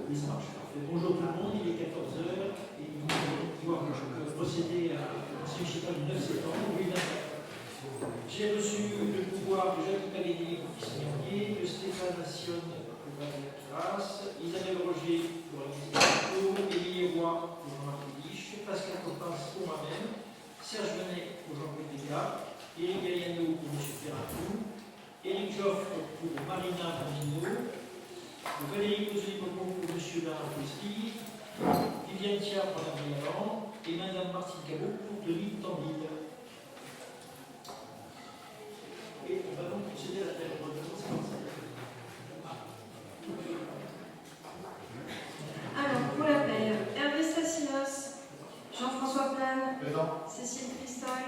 Oui, ça marche. Parfait. Bonjour tout le monde, il est 14 heures et nous allons pouvoir procéder à la municipale du 9 septembre. Oui, j'ai reçu le pouvoir de Jacques Calény pour Pissigny, de Stéphane Assion pour Valérie-Terrasse, Isabelle Roger pour la visite, Élie Roy pour Jean-Marc Lich, Pascal Coppens pour moi-même, Serge Venet pour Jean-Paul Dégard, Éric Galliano pour M. Ferracou, Éric Joffre pour Marina Pamino, Valérie Cosoli-Popo pour M. Bernard Costi, Viviane Thia pour Mme Galland et Mme Martine Cabot pour Denis Tandil. Et on va donc procéder à la tête de Alors, pour l'appel, Hervé Stassinos, Jean-François Plane, Cécile Christol,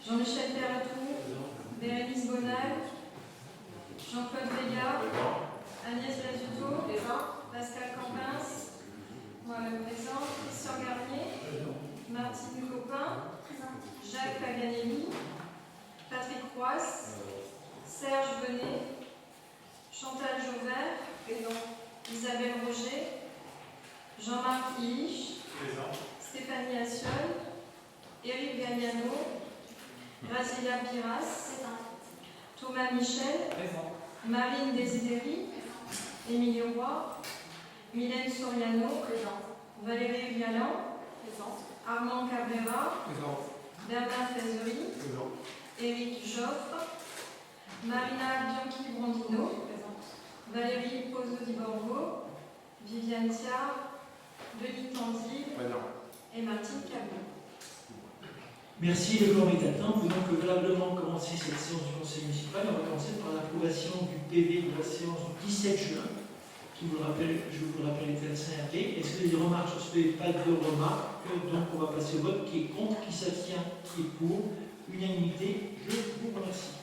Jean-Michel Perratou, Bérénice Bonal, Jean-Claude Vega, Agnès Lazuto, Pascal Campins, moi-même présent, Christian Garnier, Martine Copin, Jacques Paganelli, Patrick Roisse, Serge Venet, Chantal Jauvert, Isabelle Roger, Jean-Marc Illich, Stéphanie Assion, Éric Galliano, Graciela Piras, Thomas Michel, Marine Desideri, Émilie Roy, Mylène Soriano, Valérie Vialan, Armand Cabrera, Bernard Fazery, Éric Joffre, Marina Bianchi-Brandino, Valérie Pozzo di Borgo, Viviane Thia, Denis Tandil et Martine Cabot. Merci, le corps est atteint. Nous pouvons valablement commencer cette séance du Conseil municipal. On va commencer par l'approbation du PV de la séance du 17 juin, qui vous rappelle, je vous le rappelle, est assez impé. Est-ce que les remarques sur ce PV? Pas de remarques. Donc on va passer au vote. Qui est contre, qui s'abstient, qui est pour. Unanimité, je vous remercie.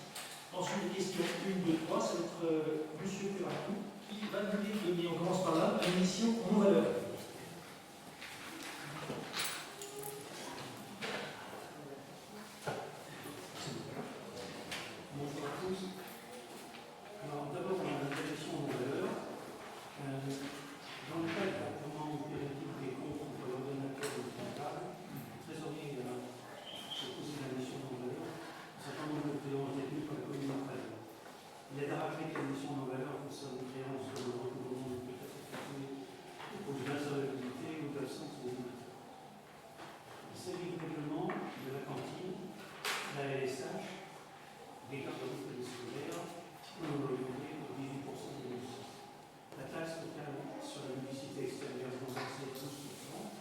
Ensuite, les questions 1, 2, 3, ça va être M. Perratou qui va nous les donner. On commence par là, la mission en valeur. Bonjour à tous. Alors d'abord, on a la mission en valeur. Dans le cadre de la commande opérative des comptes pour l'ordonnateur de central, le trésorier a proposé la mission en valeur. Un certain nombre de créances détenues par la commune de Trèves. Il est à rappeler que la mission en valeur concerne les créances sur le recouvrement de prestations pour de l'insolvabilité ou d'absence de donateurs. Il s'agit du règlement de la cantine, la LSH, des cartes de scolaires, honorées pour 18% de l'émission. La taxe totale sur la publicité extérieure dans l'accès de construction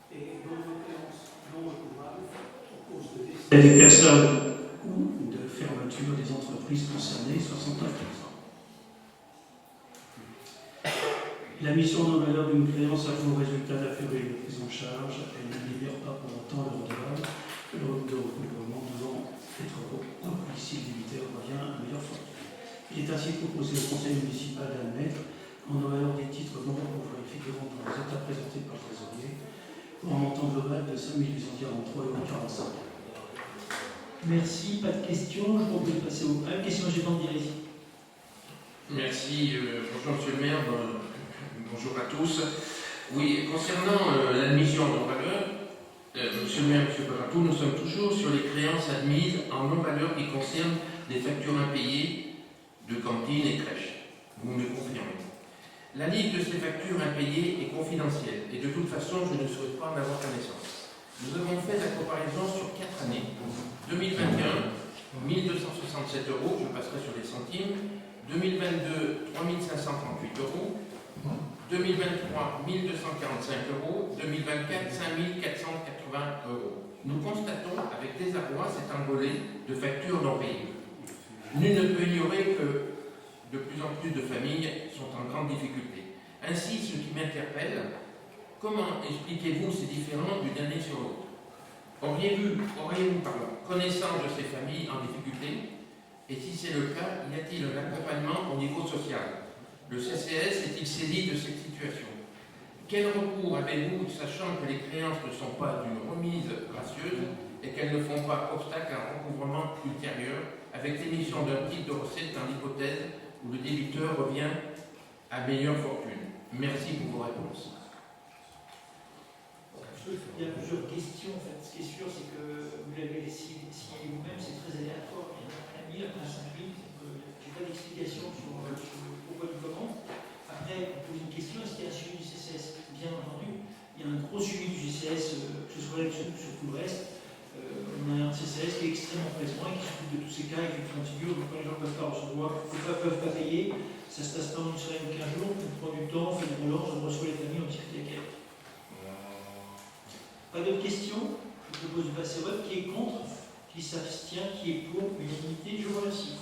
et dans les créances non recouvrables en cause de décès des personnes ou de fermeture des entreprises concernées, 69%. La mission en valeur d'une créance a pour résultat d'affairer la prise en charge. Elle ne libère pas pour autant le redevable, le recouvrement devant être compris si le débiteur revient à meilleure fortune. Il est ainsi proposé au conseil municipal d'admettre en valeur des titres non recouvrés figurant dans les états présentés par le trésorier pour un montant global de 5 843,45 €. Merci, pas de questions. Je vous propose de passer aux questions gênantes d'Irésie. Merci, bonjour monsieur le maire, bonjour à tous. Oui, concernant l'admission en non-valeur, monsieur le maire, monsieur Perratou, nous sommes toujours sur les créances admises en non-valeur qui concernent les factures impayées de cantines et crèches. Vous me confirmez. La liste de ces factures impayées est confidentielle et de toute façon, je ne souhaite pas en avoir connaissance. Nous avons fait la comparaison sur 4 années. 2021, 1267 €, je passerai sur les centimes. 2022, 3538 €. 2023, 1245 €. 2024, 5480 €. Nous constatons avec désarroi cet engolé de factures non payées. Nul ne peut ignorer que de plus en plus de familles sont en grande difficulté. Ainsi, ce qui m'interpelle, comment expliquez-vous ces différences d'une année sur l'autre? Auriez-vous connaissance de ces familles en difficulté? Et si c'est le cas, y a-t-il un accompagnement au niveau social? Le CCS est-il saisi de cette situation? Quel recours avez-vous, sachant que les créances ne sont pas d'une remise gracieuse et qu'elles ne font pas obstacle à un recouvrement ultérieur avec l'émission d'un titre de recette dans l'hypothèse où le débiteur revient à meilleure fortune? Merci réponse. Il y a plusieurs questions. En fait, ce qui est sûr, c'est que vous l'avez signé vous-même, c'est très aléatoire. Il y en a un ami, après 5 minutes, je n'ai pas d'explication sur le pourquoi du comment. Après, on pose une question, est-ce qu'il y a un suivi du CCS? Bien entendu, il y a un gros suivi du CCS, que ce soit là-dessus ou sur tout le reste. On a un CCS qui est extrêmement présent et qui s'occupe de tous ces cas et qui prend figure. Donc quand les gens ne peuvent pas recevoir, ne peuvent pas payer, ça se passe pas en une semaine ou 15 jours, on prend du temps, on fait des relances, on reçoit les familles, on discute avec elles. Pas d'autres questions? Je vous propose de passer au vote. Qui est contre? Qui s'abstient? Qui est pour? Unanimité? Je vous remercie.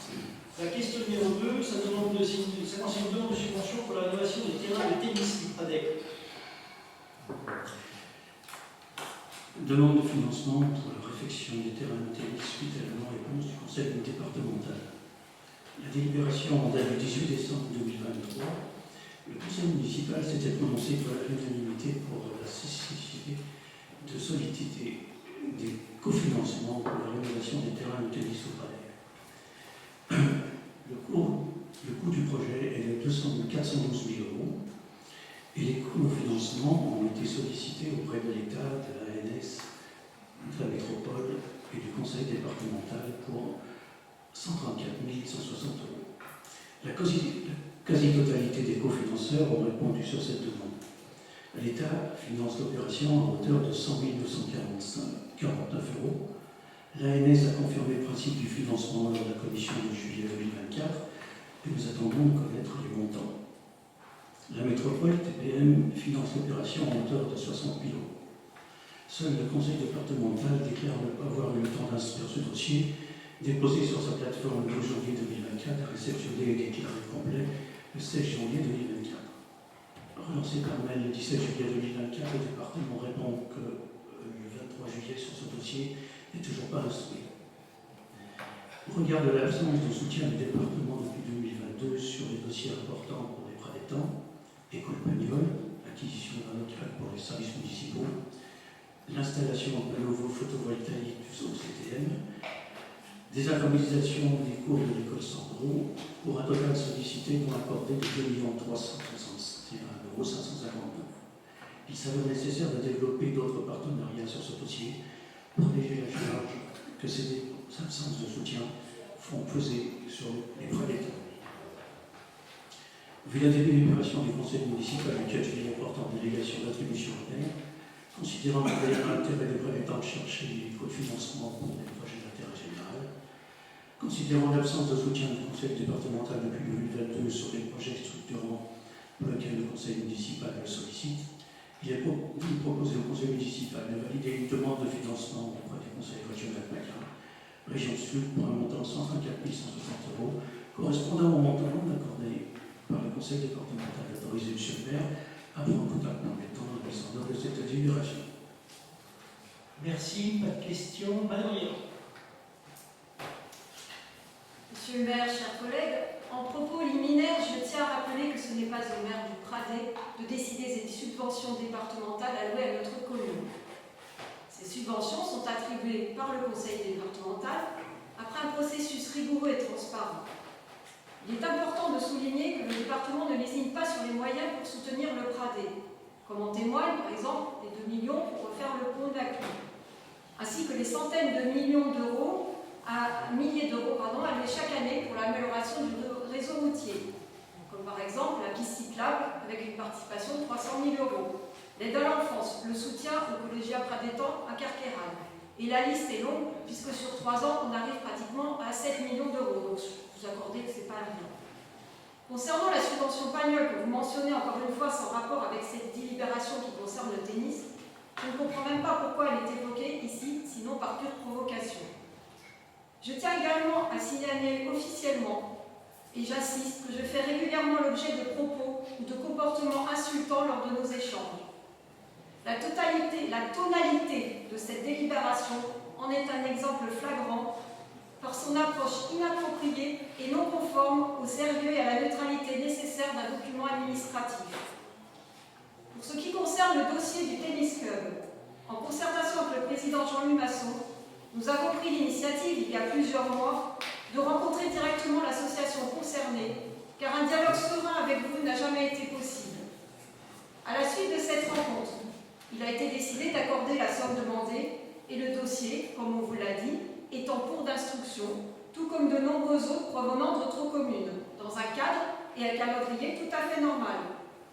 La question numéro 2, ça concerne une demande de subvention pour la rénovation des terrains de tennis du Pradec. Demande de financement pour la réfection des terrains de tennis suite à la non-réponse du Conseil départemental. La délibération en date du 18 décembre 2023, le Conseil municipal s'était prononcé pour l'unanimité pour la nécessité de solliciter des cofinancements pour la rénovation des terrains de tennis au Pradec. Le coût du projet est de 412 000 € et les cofinancements ont été sollicités auprès de l'État, de l'ANS, de la métropole et du Conseil départemental pour 134 160 €. La quasi-totalité des cofinanceurs ont répondu sur cette demande. L'État finance l'opération à hauteur de 100 949 €. L'ANS a confirmé le principe du financement lors de la commission de juillet 2024 et nous attendons de connaître les montants. La métropole TPM finance l'opération à hauteur de 60 000 €. Seul le conseil départemental déclare ne pas avoir eu le temps d'instruire ce dossier, déposé sur sa plateforme le 2 janvier 2024 et réceptionné et déclaré complet le 16 janvier 2024. Relancé par mail le 17 juillet 2024, le département répond que le 23 juillet sur ce dossier n'est toujours pas instruit. Au regard de l'absence de soutien du département depuis 2022 sur les dossiers importants pour les pradétants, école Pagnol, acquisition d'un local pour les services municipaux, l'installation de panneaux photovoltaïques du CTM, désorganisation des cours de l'école Sandro, pour un total sollicité dont accordé de 2 361 559 €. Il s'avère nécessaire de développer d'autres partenariats sur ce dossier pour alléger la charge que ces absences de soutien font peser sur les pradétants. Vu la délibération du conseil municipal du 4 juillet portant délégation d'attribution pleine, considérant l'intérêt des pradétants de chercher des cofinancements pour des projets d'intérêt général, considérant l'absence de soutien du conseil départemental depuis 2022 sur les projets structurants pour lesquels le conseil municipal le sollicite, il est proposé au conseil municipal de valider une demande de financement auprès du conseil régional PACA, région Sud, pour un montant de 154 160 €, correspondant au montant accordé par le conseil départemental autorisé M. le maire à prendre contact dans les temps de la mise en œuvre de cette délibération. Merci. Pas de questions. Madame Rieur. Monsieur le maire, chers collègues, en propos liminaire, je tiens à rappeler que ce n'est pas au maire du Pradec de décider des subventions départementales allouées à notre commune. Ces subventions sont attribuées par le conseil départemental après un processus rigoureux et transparent. Il est important de souligner que le département ne lésine pas sur les moyens pour soutenir le Pradec, comme en témoignent par exemple les 2 millions pour refaire le pont d'Aclou, ainsi que les centaines de millions d'euros milliers d'euros alloués chaque année pour l'amélioration du réseau routier, comme par exemple la piste cyclable avec une participation de 300 000 €, l'aide à l'enfance, le soutien au collégien pradétant à Carqueiranne. Et la liste est longue, puisque sur 3 ans, on arrive pratiquement à 7 millions d'euros. Donc, vous accordez que ce n'est pas rien. Concernant la subvention Pagnol que vous mentionnez encore une fois sans rapport avec cette délibération qui concerne le tennis, je ne comprends même pas pourquoi elle est évoquée ici, sinon par pure provocation. Je tiens également à signaler officiellement, et j'insiste, que je fais régulièrement l'objet de propos ou de comportements insultants lors de nos échanges. La tonalité de cette délibération en est un exemple flagrant par son approche inappropriée et non conforme au sérieux et à la neutralité nécessaire d'un document administratif. Pour ce qui concerne le dossier du tennis club, en concertation avec le président Jean-Louis Masson, nous avons pris l'initiative, il y a plusieurs mois, de rencontrer directement l'association concernée, car un dialogue serein avec vous n'a jamais été possible. À la suite Il a été décidé d'accorder la somme demandée et le dossier, comme on vous l'a dit, est en cours d'instruction, tout comme de nombreux autres provenant d'autres communes, dans un cadre et un calendrier tout à fait normal.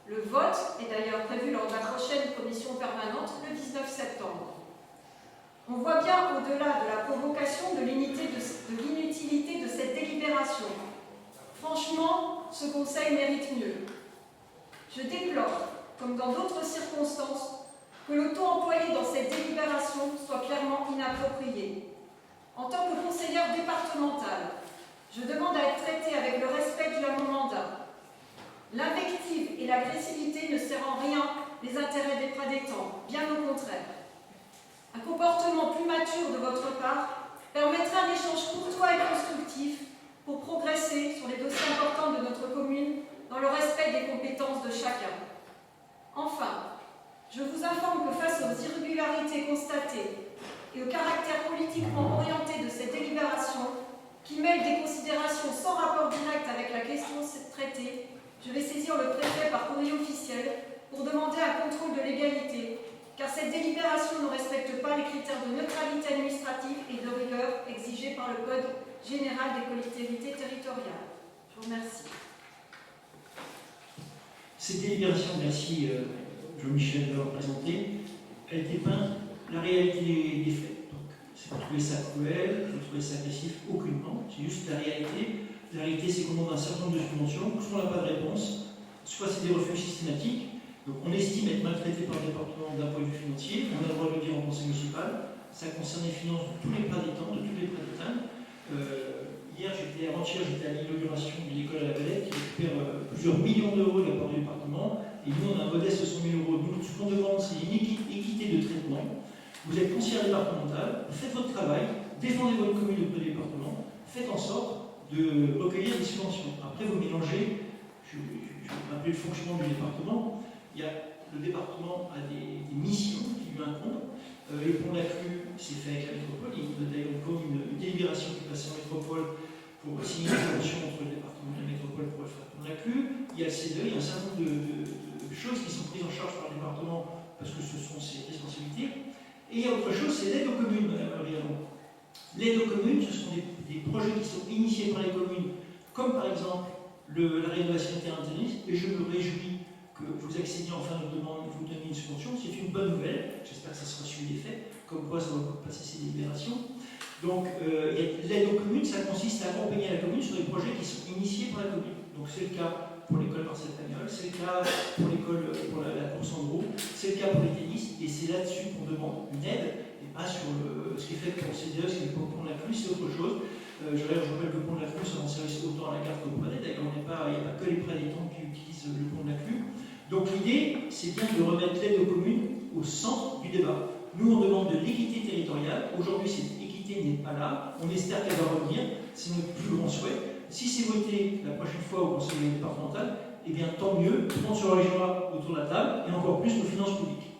Le vote est d'ailleurs prévu lors de la prochaine commission permanente le 19 septembre. On voit bien au-delà de la provocation de l'inutilité de cette délibération. Franchement, ce conseil mérite mieux. Je déplore, comme dans d'autres circonstances, que le ton employé dans cette délibération soit clairement inapproprié. En tant que conseillère départementale, je demande à être traitée avec le respect dû à mon mandat. L'invective et l'agressivité ne servent en rien les intérêts des Pradétans, bien au contraire. Un comportement plus mature de votre part permettra un échange courtois et constructif pour progresser sur les dossiers importants de notre commune dans le respect des compétences de chacun. Enfin, je vous informe que face aux irrégularités constatées et au caractère politiquement orienté de cette délibération, qui mêle des considérations sans rapport direct avec la question traitée, je vais saisir le préfet par courrier officiel pour demander un contrôle de légalité, car cette délibération ne respecte pas les critères de neutralité administrative et de rigueur exigés par le Code général des collectivités territoriales. Je vous remercie. Cette délibération, merci Jean-Michel de l'avoir présentée, elle dépeint la réalité des faits. Donc, c'est pas trouver ça cruel, je trouver ça agressif, aucunement. C'est juste la réalité. La réalité, c'est qu'on demande un certain nombre de subventions, soit on n'a pas de réponse, soit c'est des refus systématiques. Donc on estime être maltraité par le département d'un point de vue financier, on a le droit de le dire en conseil municipal, ça concerne les finances de tous les Pradétans, de tous les Pradétains. Avant-hier, j'étais à l'inauguration de l'école à la Valette qui récupère plusieurs millions d'euros de la part du département, et nous on a un modeste 100 000 euros. Nous, ce qu'on demande, c'est une équité de traitement. Vous êtes conseillère départementale, faites votre travail, défendez votre commune auprès du département, faites en sorte de recueillir des subventions. Après, vous mélangez, je vais rappeler le fonctionnement du département. Le département a des missions qui lui incombent. Le pont de la Clue, c'est fait avec la métropole. Il y a d'ailleurs une délibération qui est passée en métropole pour signer une convention entre le département et la métropole pour le faire pont de la Clue. Il y a le CDE, il y a un certain nombre de choses qui sont prises en charge par le département parce que ce sont ses responsabilités. Et il y a autre chose, c'est l'aide aux communes, Madame Briandon. L'aide aux communes, ce sont des projets qui sont initiés par les communes, comme par exemple la rénovation des terrains de tennis, et je me réjouis que vous accédiez enfin à notre demande et vous donniez une subvention. C'est une bonne nouvelle, j'espère que ça sera suivi des faits, comme quoi ça va passer ces délibérations. Donc l'aide aux communes, ça consiste à accompagner la commune sur des projets qui sont initiés par la commune. Donc c'est le cas pour l'école Marcel Pagnol, c'est le cas pour l'école pour la course en gros, c'est le cas pour les tennis, et c'est là-dessus qu'on demande une aide, et pas sur ce qui est fait pour le CDE, ce qui est fait pour le pont de la Clue, c'est autre chose. Je rappelle que le pont de la Clue sera en service autant à la gare qu'au Pradé. D'ailleurs, il n'y a pas que les Pradétans qui utilisent le pont de la Clue. Donc l'idée, c'est bien de remettre l'aide aux communes au centre du débat. Nous, on demande de l'équité territoriale. Aujourd'hui, cette équité n'est pas là. On espère qu'elle va revenir. C'est notre plus grand souhait. Si c'est voté la prochaine fois au conseil départemental, eh bien tant mieux. Tout le monde se réunira autour de la table, et encore plus nos finances publiques.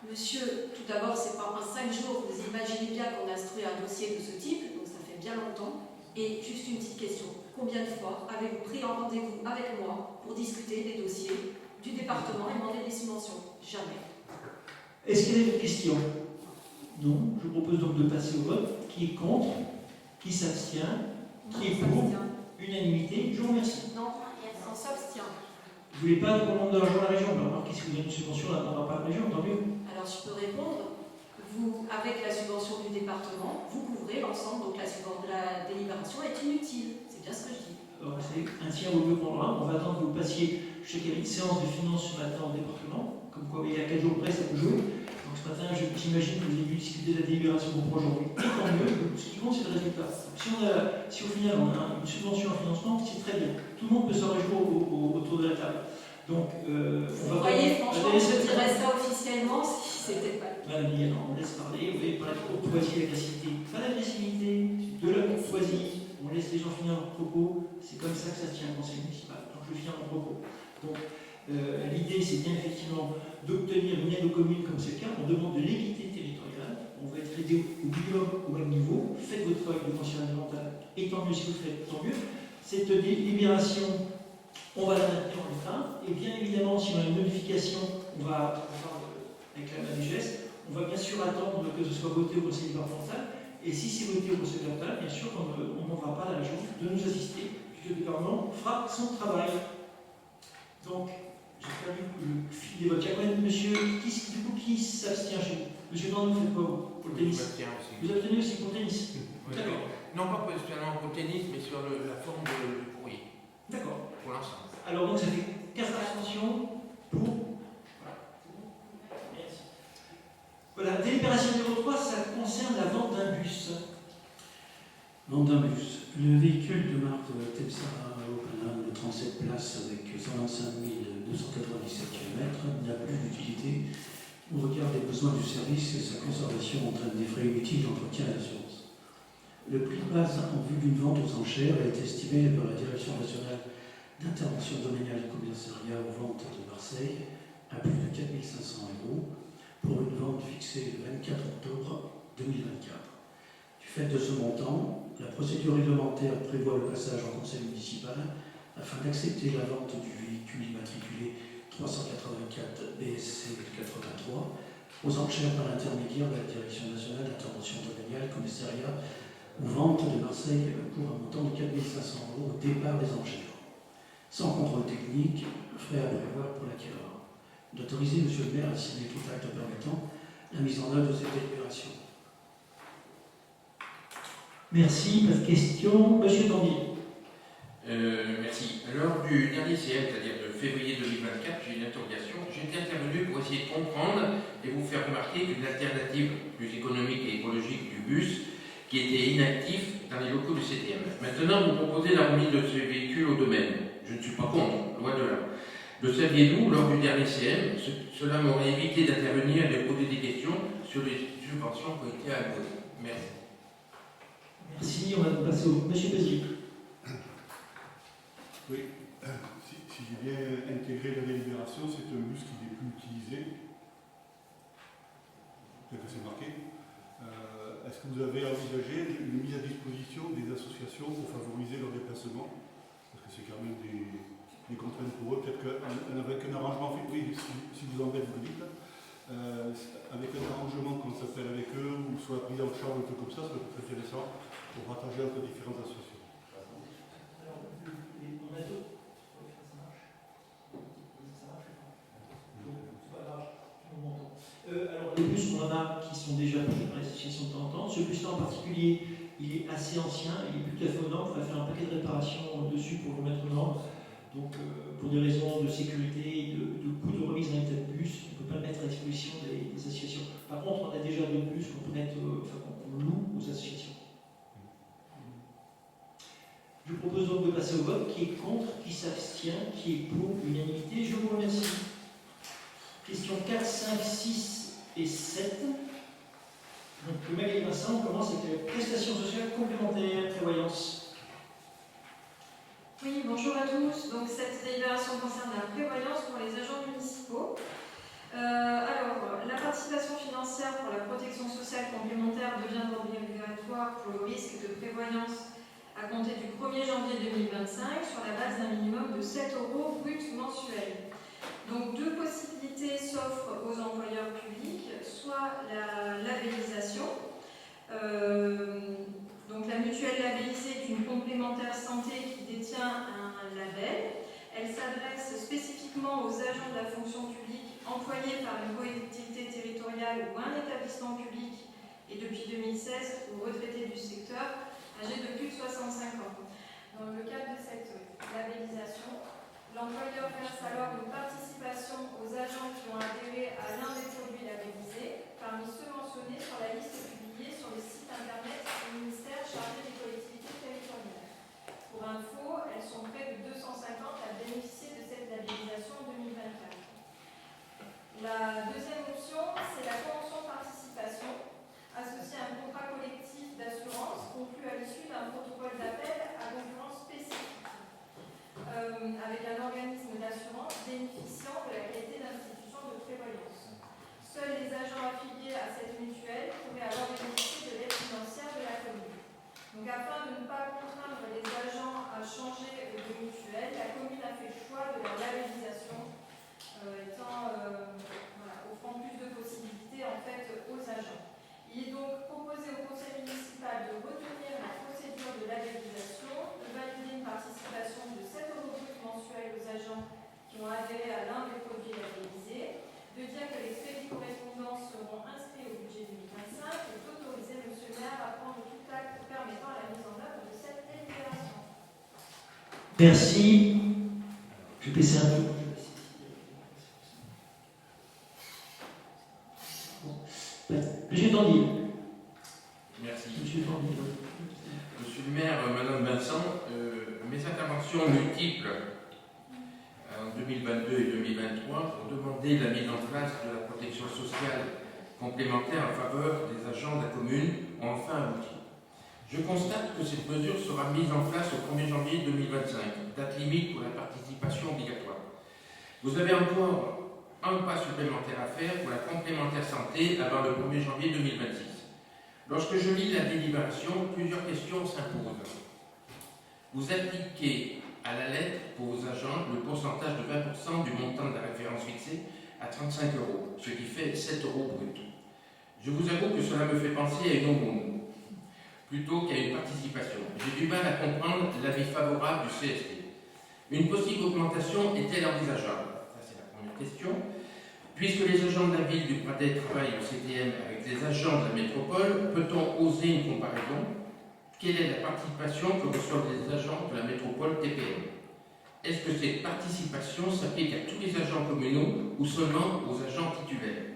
Monsieur, tout d'abord, c'est pas en 5 jours. Vous imaginez bien qu'on a instruit un dossier de ce type, donc ça fait bien longtemps. Et juste une petite question. Combien de fois avez-vous pris un rendez-vous avec moi pour discuter des dossiers du département et demander des subventions? Jamais. Est-ce qu'il y a des questions? Non. Je propose donc de passer au vote. Qui est contre? Qui s'abstient? Qui est pour? Unanimité. Je vous remercie. Non, on s'abstient. Vous ne voulez pas qu'on demande de l'argent à la région? Alors, qu'est-ce que vous avez une subvention? On n'attendra pas la région, tant mieux. Alors, je peux répondre. Vous, avec la subvention du département, vous couvrez l'ensemble, donc la délibération est inutile. C'est bien ce que je dis. Alors, c'est un tiers au lieu qu'on aura. On va attendre que vous passiez. Je sais qu'il y avait une séance de finances ce matin au département. Comme quoi, il y a 4 jours près, ça peut jouer. Donc, ce matin, j'imagine que vous avez dû discuter de la délibération pour aujourd'hui. Et tant mieux. Ce qui compte, c'est le résultat. Si au final, on a une subvention en financement, c'est très bien. Tout le monde peut s'en réjouir autour de la table. Donc, vous voyez, franchement, je dirais ça officiellement si c'était pas le cas. Madame Liana, on laisse parler. Vous voyez, par la courtoisie et l'agressivité. Pas l'agressivité, de la courtoisie. On laisse les gens finir leur propos. C'est comme ça que ça se tient au conseil municipal. Donc, je finis mon propos. Donc, l'idée, c'est bien effectivement d'obtenir une aide aux communes comme c'est le cas. On demande de l'équité territoriale. On va être aidé au minimum, au même niveau. Faites votre travail de conseil environnemental. Et tant mieux si vous le faites, tant mieux. Cette délibération on va la maintenir en l'état. Et bien évidemment, si on a une modification, on va avec la main du geste, on va bien sûr attendre que ce soit voté au conseil départemental. Et si c'est voté au conseil départemental, bien sûr, on ne demandera pas à l'agent de nous assister, puisque le département fera son travail. Donc, j'ai perdu le fil des votes. Il y a quand même monsieur qui s'abstient chez vous. Monsieur Nord, vous faites quoi pour le tennis? Vous abstenez aussi pour le tennis? Oui. D'accord. Non pas spécialement pour le tennis, mais sur la forme du courrier, D'accord. pour l'ensemble. Alors donc ça fait 4 abstentions pour. Voilà. Merci. Voilà, délibération numéro 3, ça concerne la vente d'un bus. Vente d'un bus. Le véhicule de marque Tepsara Opala de 37 places avec 125 297 km n'a plus d'utilité au regard des besoins du service et sa conservation entraîne des frais inutiles d'entretien et d'assurance. Le prix de base en vue d'une vente aux enchères est estimé par la Direction nationale d'intervention domaniale et commissariat aux ventes de Marseille à plus de 4 500 € pour une vente fixée le 24 octobre 2024. Du fait de ce montant, la procédure réglementaire prévoit le passage en conseil municipal afin d'accepter la vente du véhicule immatriculé 384 BSC 83 aux enchères par l'intermédiaire de la Direction nationale d'intervention domaniale et commissariat aux ventes de Marseille pour un montant de 4 500 € au départ des enchères. Sans contrôle technique, frais à prévoir pour l'acquéreur. D'autoriser M. le maire à signer tout acte permettant la mise en œuvre de cette délibération. Merci, pas de questions. Monsieur Tandier. Merci. Lors du dernier CM, c'est-à-dire de février 2024, j'ai une interrogation. J'étais intervenu pour essayer de comprendre et vous faire remarquer qu'une alternative plus économique et écologique du bus qui était inactif dans les locaux du CTM. Maintenant, vous proposez la remise de ces véhicules au domaine. Je ne suis pas contre, loin de là. Le saviez-vous lors du dernier CM? Cela m'aurait évité d'intervenir et de poser des questions sur les subventions qui ont été allouées. Merci. Merci, on va passer au Monsieur Bézier. Oui, si j'ai bien intégré la délibération, c'est un bus qui n'est plus utilisé. Peut-être que c'est marqué. Est-ce que vous avez envisagé une mise à disposition des associations pour favoriser leur déplacement? Parce que c'est quand même des contraintes pour eux. Peut-être qu'avec un arrangement, oui, si vous embêtez, vous dites, avec un arrangement qu'on s'appelle avec eux, ou soit pris en charge, un peu comme ça peut être intéressant pour partager entre différentes associations. On a deux. Ça marche. C'est pas grave. Alors les bus, on en a qui sont déjà pris par les associations de temps en temps. Ce bus-là en particulier, il est assez ancien, il est plus tout à fait aux normes. Il va faire un paquet de réparations dessus pour le mettre aux normes. Donc pour des raisons de sécurité et de coût de remise d'un tel bus, on ne peut pas le mettre à disposition des associations. Par contre, on a déjà deux bus qu'on peut mettre, qu'on loue aux associations. Je vous propose donc de passer au vote. Qui est contre, qui s'abstient, qui est pour l'unanimité. Je vous remercie. Questions 4, 5, 6 et 7. Donc, Magali Vincent, on commence avec les prestations sociales complémentaires, prévoyance. Oui, bonjour à tous. Donc, cette délibération concerne la prévoyance pour les agents municipaux. Alors, la participation financière pour la protection sociale complémentaire devient obligatoire pour le risque de prévoyance à compter du 1er janvier 2025 sur la base d'un minimum de 7 € brut mensuel. Donc deux possibilités s'offrent aux employeurs publics, soit la labellisation. Donc la mutuelle labellisée est une complémentaire santé qui détient un label. Elle s'adresse spécifiquement aux agents de la fonction publique employés par une collectivité territoriale ou un établissement public et depuis 2016 aux retraités du secteur âgés de plus de 65 ans. Dans le cadre de cette labellisation, l'employeur verse alors une participation aux agents qui ont adhéré à l'un des produits labellisés, parmi ceux mentionnés sur la liste publiée sur le site internet du ministère chargé des collectivités territoriales. Pour info, elles sont près de 250 à bénéficier de cette labellisation en 2024. La deuxième option, c'est la convention de participation, associée à un contrat collectif d'assurance conclu à l'issue d'un protocole d'appel à concurrence spécifique, avec un organisme d'assurance bénéficiant de la qualité d'institution de prévoyance. Seuls les agents affiliés à cette mutuelle pourraient alors bénéficier de l'aide financière de la commune. Donc afin de ne pas contraindre les agents à changer de mutuelle, la commune a fait le choix Merci. Je vais baisser un peu. Monsieur Tandy. Merci. Monsieur Tandy. Monsieur le maire, Madame Vincent, mes interventions multiples en 2022 et 2023 ont demandé la mise en place de la protection sociale complémentaire en faveur des agents de la commune ont enfin abouti. Je constate que cette mesure sera mise en place au 1er janvier 2025, date limite pour la participation obligatoire. Vous avez encore un pas supplémentaire à faire pour la complémentaire santé avant le 1er janvier 2026. Lorsque je lis la délibération, plusieurs questions s'imposent. Vous appliquez à la lettre pour vos agents le pourcentage de 20% du montant de la référence fixée à 35 €, ce qui fait 7 € brut. Je vous avoue que cela me fait penser à une aumône plutôt qu'à une participation. J'ai du mal à comprendre l'avis favorable du CST. Une possible augmentation est-elle envisageable? Ça, c'est la première question. Puisque les agents de la ville du Pradet travaillent au CTM avec les agents de la métropole, peut-on oser une comparaison? Quelle est la participation que reçoivent les agents de la métropole TPM? Est-ce que cette participation s'applique à tous les agents communaux ou seulement aux agents titulaires?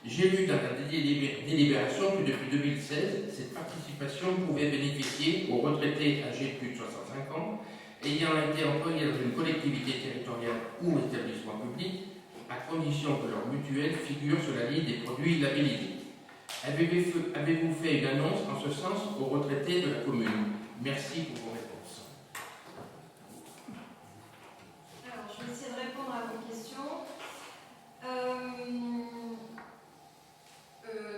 J'ai lu dans la délibération que depuis 2016, cette participation pouvait bénéficier aux retraités âgés de plus de 65 ans, ayant été employés dans une collectivité territoriale ou établissement public, à condition que leur mutuelle figure sur la liste des produits labellisés. Avez-vous fait une annonce en ce sens aux retraités de la commune? Merci pour vos réponses. Alors, je vais essayer de répondre à vos questions.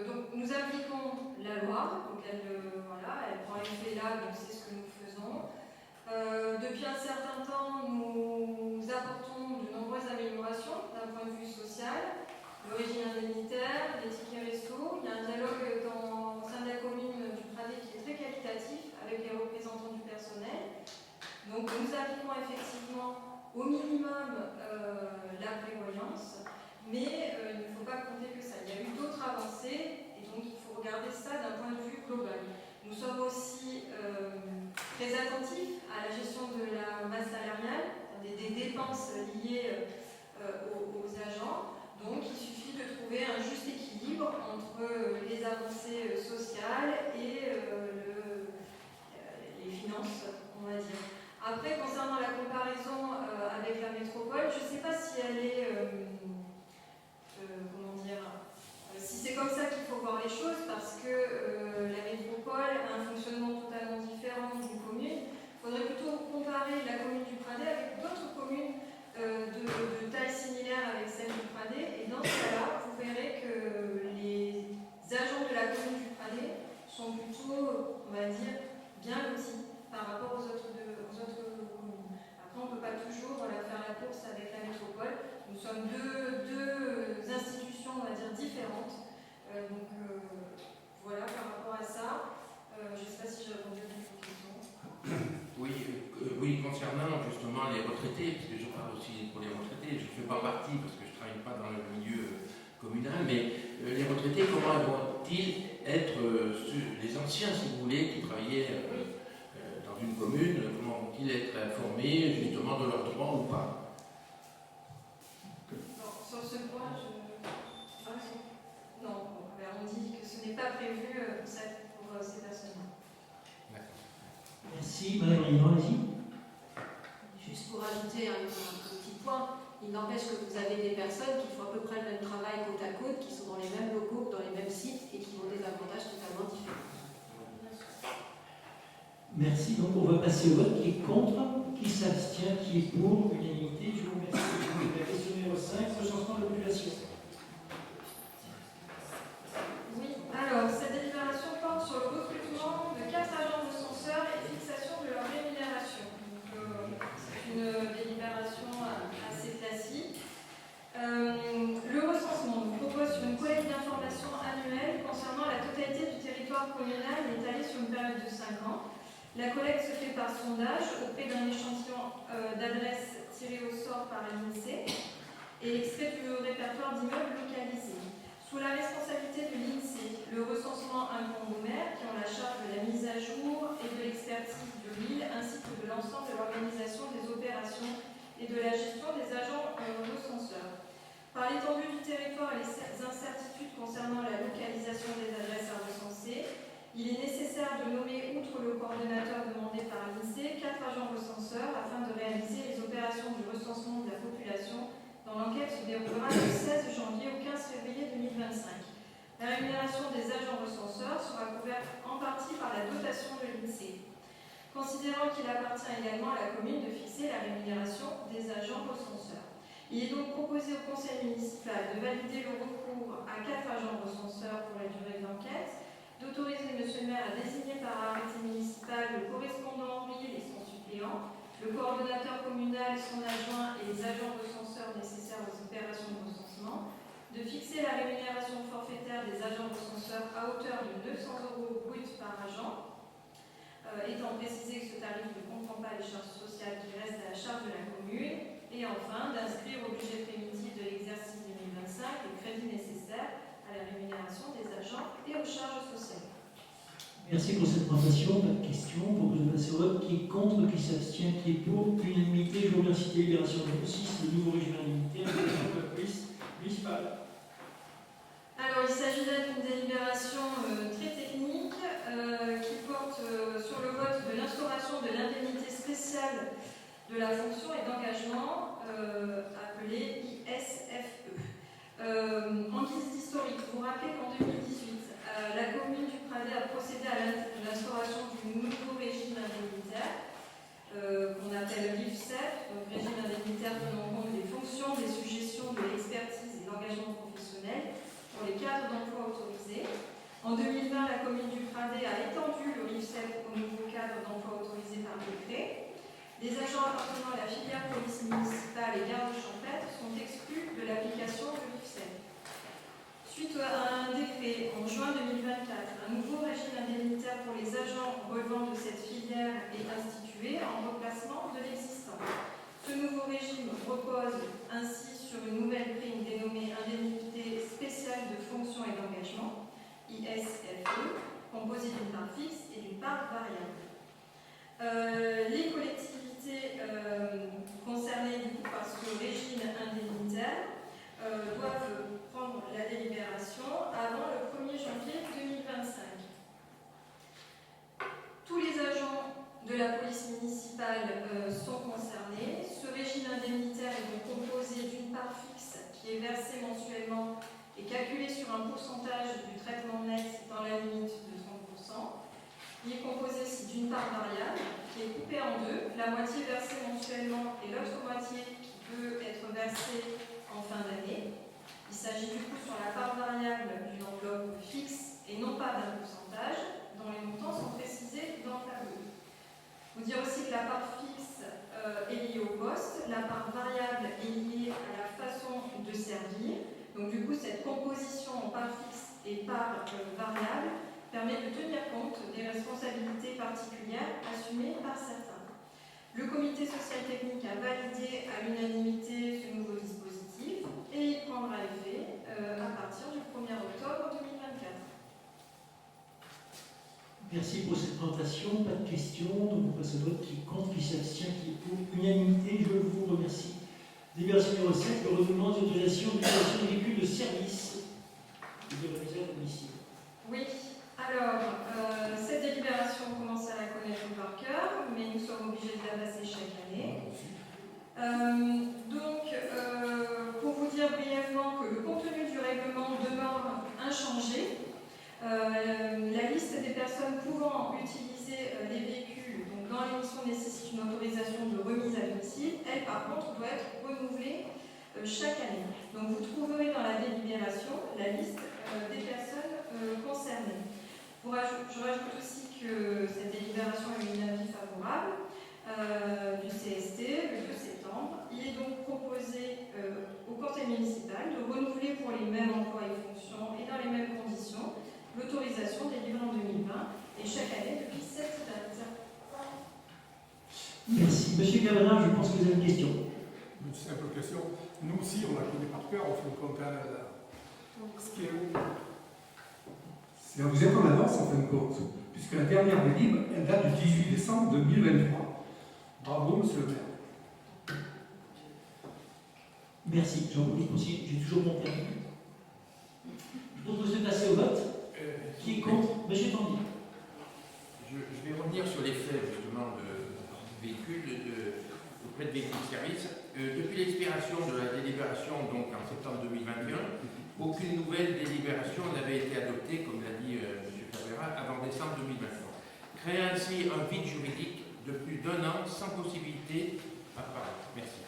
Donc, nous appliquons la loi, donc elle prend effet là, donc c'est ce que nous faisons. Depuis un certain temps, nous apportons de nombreuses améliorations d'un point de vue social, le régime indemnitaire, les tickets resto. Il y a un dialogue au sein de la commune du Pradet qui est très qualitatif avec les représentants du personnel. Donc nous appliquons effectivement au minimum la prévoyance, mais il ne faut pas compter que ça. Il y a eu d'autres avancées et donc il faut regarder ça d'un point de vue global. Nous sommes aussi très attentifs à la gestion de la masse salariale, des dépenses liées aux agents. Donc il suffit de trouver un juste équilibre entre les avancées sociales et les finances, on va dire. Après, concernant la comparaison avec la métropole, je ne sais pas si elle est... si c'est comme ça qu'il faut voir les choses, parce que la métropole a un fonctionnement totalement différent d'une commune. Il faudrait plutôt comparer la commune du Pradet avec d'autres communes de taille similaire avec celle du Pradet. Et dans ce cas-là, vous verrez que les agents de la commune du Pradet sont plutôt, on va dire, bien lotis par rapport aux autres communes. Après, on ne peut pas toujours faire la course avec la métropole. Nous sommes deux institutions, on va dire, différentes. Voilà, par rapport à ça. Je ne sais pas si j'ai répondu à votre question. Oui, concernant justement les retraités, parce que je parle aussi pour les retraités, je ne fais pas partie parce que je ne travaille pas dans le milieu communal, mais les retraités, comment vont-ils être, les anciens, si vous voulez, qui travaillaient dans une commune, comment vont-ils être informés justement de leurs droits ou pas? Non, sur ce point, non, on dit que ce n'est pas prévu pour ces personnes-là. Merci, Madame Rivard, allez-y. Juste pour ajouter un petit point, il n'empêche que vous avez des personnes qui font à peu près le même travail côte à côte, qui sont dans les mêmes locaux, dans les mêmes sites et qui ont des avantages totalement différents. Merci, donc on va passer au vote. Qui est contre? Qui s'abstient? Qui est pour? Unanimité. Je vous remercie. La question numéro 5, recensement de la population. Oui, alors cette délibération porte sur le recrutement de 4 agents recenseurs et fixation de leur rémunération. C'est une délibération assez classique. Le recensement nous propose sur une collecte d'informations annuelle concernant la totalité du territoire communal étalée sur une période de 5 ans. La collecte se fait par sondage auprès d'un échantillon d'adresses tirées au sort par l'INSEE et extrait du répertoire d'immeubles localisés. Sous la responsabilité de l'INSEE, le recensement incombe aux maires qui ont la charge de la mise à jour et de l'expertise de l'île, ainsi que de l'ensemble de l'organisation des opérations et de la gestion des agents recenseurs. Par l'étendue du territoire et les incertitudes concernant la localisation des adresses à recenser, il est nécessaire de nommer, outre le coordonnateur demandé par l'INSEE, 4 agents recenseurs afin de réaliser les opérations du recensement de la population dans l'enquête se déroulera du 16 janvier au 15 février 2025. La rémunération des agents recenseurs sera couverte en partie par la dotation de l'INSEE. Considérant qu'il appartient également à la commune de fixer la rémunération des agents recenseurs. Il est donc proposé au conseil municipal de valider le recours à 4 agents recenseurs pour la durée de l'enquête, d'autoriser M. le maire à désigner par arrêté municipal le correspondant en ville et son suppléant, le coordonnateur communal, son adjoint et les agents recenseurs nécessaires aux opérations de recensement, de fixer la rémunération forfaitaire des agents recenseurs à hauteur de 900 € brut par agent, étant précisé que ce tarif ne comprend pas les charges sociales qui restent à la charge de la commune, et enfin d'inscrire au budget primitif de l'exercice 2025 les crédits nécessaires à la rémunération des agents et aux charges sociales. Merci pour cette présentation. Pas de questions. Pour que je passe au vote, qui est contre, qui s'abstient, qui est pour, unanimité. Je vous remercie. Délibération numéro 6, le nouveau régime indemnitaire de la police municipale. Alors, il s'agit là d'une délibération très technique qui porte sur le vote de l'instauration de l'indemnité spéciale de la fonction et d'engagement appelée ISFE. En guise d'historique, vous vous rappelez qu'en 2018, la commune du Pradet a procédé à l'instauration du nouveau régime indemnitaire qu'on appelle l'IFSEF, donc régime indemnitaire tenant compte des fonctions, des suggestions, de l'expertise et de l'engagement professionnel pour les cadres d'emploi autorisés. En 2020, la commune du Pradet a étendu le RIFSEF au nouveau cadre d'emploi autorisé par décret. Les agents appartenant à la filière police municipale et garde champêtre sont exclus de l'application de l'IFSEF. Suite à un décret en juin 2024, un nouveau régime indemnitaire pour les agents relevant de cette filière est institué en remplacement de l'existant. Ce nouveau régime repose ainsi sur une nouvelle prime dénommée indemnité spéciale de fonction et d'engagement, ISFE, composée d'une part fixe et d'une part variable. Les collectivités concernées du coup, par ce régime indemnitaire doivent prendre la délibération avant le 1er janvier 2025. Tous les agents de la police municipale sont concernés. Ce régime indemnitaire est donc composé d'une part fixe qui est versée mensuellement et calculée sur un pourcentage du traitement net dans la limite de 30%. Il est composé aussi d'une part variable qui est coupée en deux, la moitié versée mensuellement et l'autre moitié qui peut être versée en fin d'année. Il s'agit du coup sur la part variable d'une enveloppe fixe et non pas d'un pourcentage, dont les montants sont précisés dans le tableau. Vous dire aussi que la part fixe est liée au poste, la part variable est liée à la façon de servir. Donc du coup, cette composition en part fixe et part variable permet de tenir compte des responsabilités particulières assumées par certains. Le comité social technique a validé à l'unanimité ce nouveau dispositif et il prendra effet à partir du 1er octobre 2024. Merci pour cette présentation. Pas de questions. Donc on passe au vote. Qui est contre, qui s'abstient, qui est pour, unanimité. Je vous remercie. Délibération numéro 5, le renouvellement d'autorisation d'utilisation des véhicules de service et de remise à domicile. Oui. Alors, cette délibération, on commence à la connaître par cœur, mais nous sommes obligés de la passer chaque année. Pour vous dire brièvement que le contenu du règlement demeure inchangé, la liste des personnes pouvant utiliser les véhicules donc dans l'émission nécessite une autorisation de remise à domicile. Elle, par contre, doit être renouvelée chaque année. Donc, vous trouverez dans la délibération la liste des personnes concernées. Je rajoute aussi que cette délibération a eu un avis favorable du CST le 2 septembre. Il est donc proposé au conseil municipal de renouveler pour les mêmes emplois et fonctions et dans les mêmes conditions l'autorisation délivrée en 2020 et chaque année depuis cette date. Merci. Monsieur Cavallin, je pense que vous avez une question. Une simple question. Nous aussi, on la connaît par cœur, on fait le compte à Vous êtes en avance en fin de compte, puisque la dernière délibération, elle date du 18 décembre 2023. Bravo, monsieur le maire. Merci, Jean-Claude Poussier, j'ai toujours mon permis. Je propose de passer au vote. Qui est contre? Monsieur Tandy. Je vais revenir sur les faits justement de véhicules, auprès de véhicules de service. Depuis l'expiration de la délibération, donc en septembre 2021, aucune nouvelle délibération n'avait été adoptée, comme l'a dit M. Cabrera, avant décembre 2023. Créant ainsi un vide juridique de plus d'1 an sans possibilité. Merci.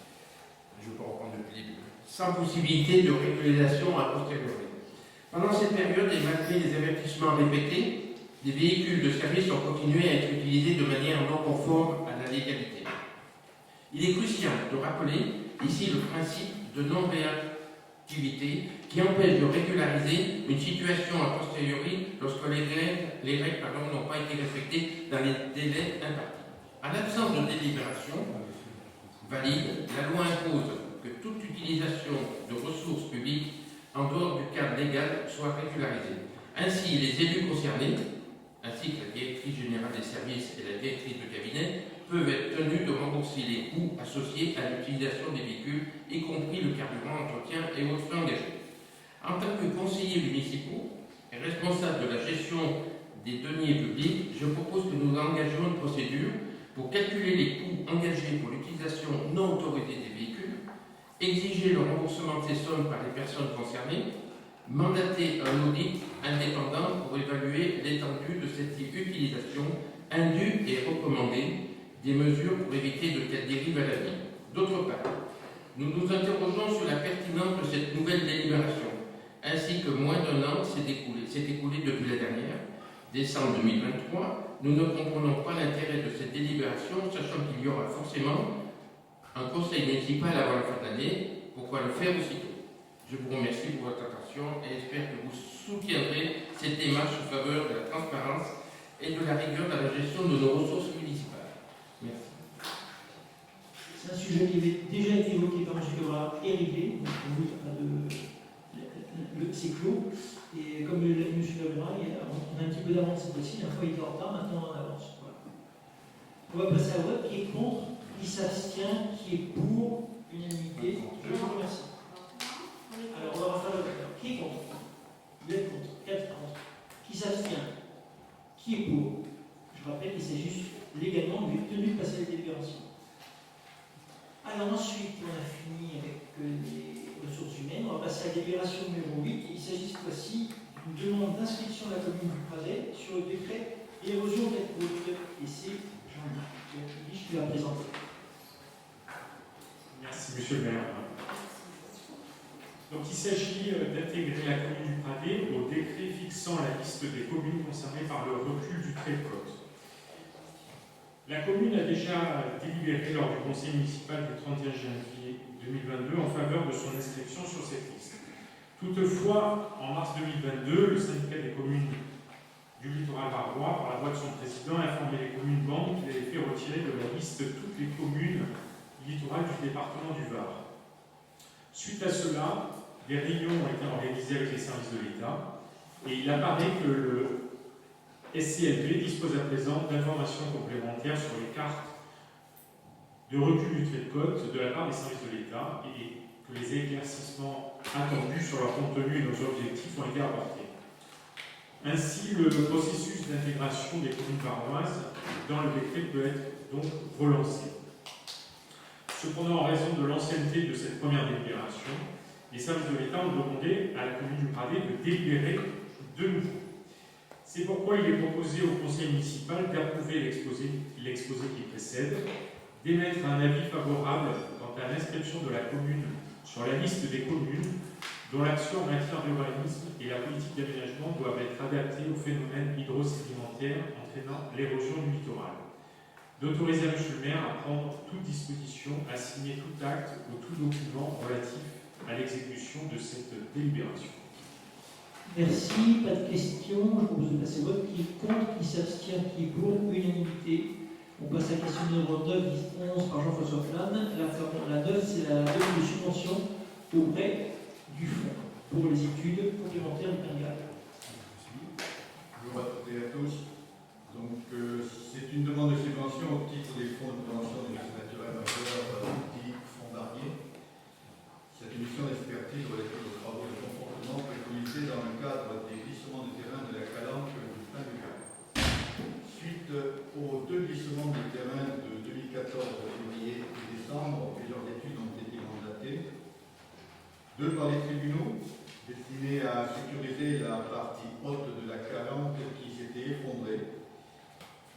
Je peux reprendre depuis le début. Sans possibilité de régularisation a posteriori. Pendant cette période, et malgré les avertissements répétés, les véhicules de service ont continué à être utilisés de manière non conforme à la légalité. Il est crucial de rappeler ici le principe de non-réactivité qui empêche de régulariser une situation a posteriori lorsque les règles n'ont pas été respectées dans les délais impartis. À l'absence de délibération valide, la loi impose que toute utilisation de ressources publiques en dehors du cadre légal soit régularisée. Ainsi, les élus concernés, ainsi que la directrice générale des services et la directrice de cabinet, peuvent être tenus de rembourser les coûts associés à l'utilisation des véhicules, y compris le carburant, entretien et autres frais engagés. En tant que conseillers municipaux et responsable de la gestion des deniers publics, je propose que nous engagions une procédure pour calculer les coûts engagés pour l'utilisation non autorisée des véhicules, exiger le remboursement de ces sommes par les personnes concernées, mandater un audit indépendant pour évaluer l'étendue de cette utilisation indue et recommander des mesures pour éviter de telles dérives à l'avenir. D'autre part, nous nous interrogeons sur la pertinence de cette nouvelle délibération, ainsi que moins d'1 an s'est écoulé depuis la dernière, décembre 2023. Nous ne comprenons pas l'intérêt de cette délibération, sachant qu'il y aura forcément un conseil municipal avant la fin de l'année. Pourquoi le faire aussitôt? Je vous remercie pour votre attention et espère que vous soutiendrez cette démarche en faveur de la transparence et de la rigueur dans la gestion de nos ressources municipales. Merci. C'est un sujet qui avait déjà été évoqué par M. Cabrera et réglé, donc pour vous, il n'y a pas de. C'est clos. Et comme l'a dit M. Cabrera, on a un petit peu d'avance cette fois-ci. La fois il était en retard, maintenant on avance. Voilà. On va passer à vote. Qui est contre? Qui s'abstient? Qui est pour? Unanimité. Je vous remercie. Alors, on va refaire le vote. Qui est contre? Vous êtes contre. 4 contre. Qui s'abstient? Qui est pour? Je rappelle qu'il s'agit légalement tenu de passer la délibération. Alors ensuite, on a fini avec les ressources humaines. On va passer à la délibération numéro 8. Il s'agit cette fois-ci d'une demande d'inscription de la commune du Pradet sur le décret érosion des côtes. Et c'est Jean-Luc qui va présenter. Merci, monsieur le maire. Donc, il s'agit d'intégrer la commune du Pradet au décret fixant la liste des communes concernées par le recul du trait de côte. La commune a déjà délibéré lors du conseil municipal du 31 janvier 2022 en faveur de son inscription sur cette liste. Toutefois, en mars 2022, le syndicat des communes du littoral varois, par la voix de son président, a informé les communes membres qu'il avait fait retirer de la liste toutes les communes littorales du département du Var. Suite à cela, des réunions ont été organisées avec les services de l'État et il apparaît que le SCLP dispose à présent d'informations complémentaires sur les cartes de recul du trait de côte de la part des services de l'État et que les éclaircissements attendus sur leur contenu et nos objectifs ont été apportés. Ainsi, le processus d'intégration des communes varoises dans le décret peut être donc relancé. Cependant, en raison de l'ancienneté de cette première délibération, les services de l'État ont demandé à la commune du Pradet de délibérer de nouveau. C'est pourquoi il est proposé au conseil municipal d'approuver l'exposé qui précède, d'émettre un avis favorable quant à l'inscription de la commune sur la liste des communes dont l'action en matière d'urbanisme et la politique d'aménagement doivent être adaptées aux phénomènes hydrosédimentaires entraînant l'érosion du littoral. D'autoriser M. le maire à prendre toute disposition, à signer tout acte ou tout document relatif à l'exécution de cette délibération. Merci, pas de questions. Je propose de passer au vote. Qui est contre? Qui s'abstient? Qui est pour? Unanimité. On passe à la question numéro 9, 11 par Jean-François Flane. La 9, c'est la demande de subvention auprès du fonds. pour les études complémentaires du Pays de Galles. Bonjour à toutes et à tous. Donc, c'est une demande de subvention au titre des fonds de prévention des risques naturels majeurs, dits fonds Barnier. Cette mission d'expertise relative aux travaux de confortement préconisés dans le cadre des glissements de terrain de la Calanque du Pin de Galles. Suite aux 2 glissements de terrain de 2014 février et décembre, plusieurs études ont été mandatées. 2 par les tribunaux, destinées à sécuriser la partie haute de la Calanque qui s'était effondrée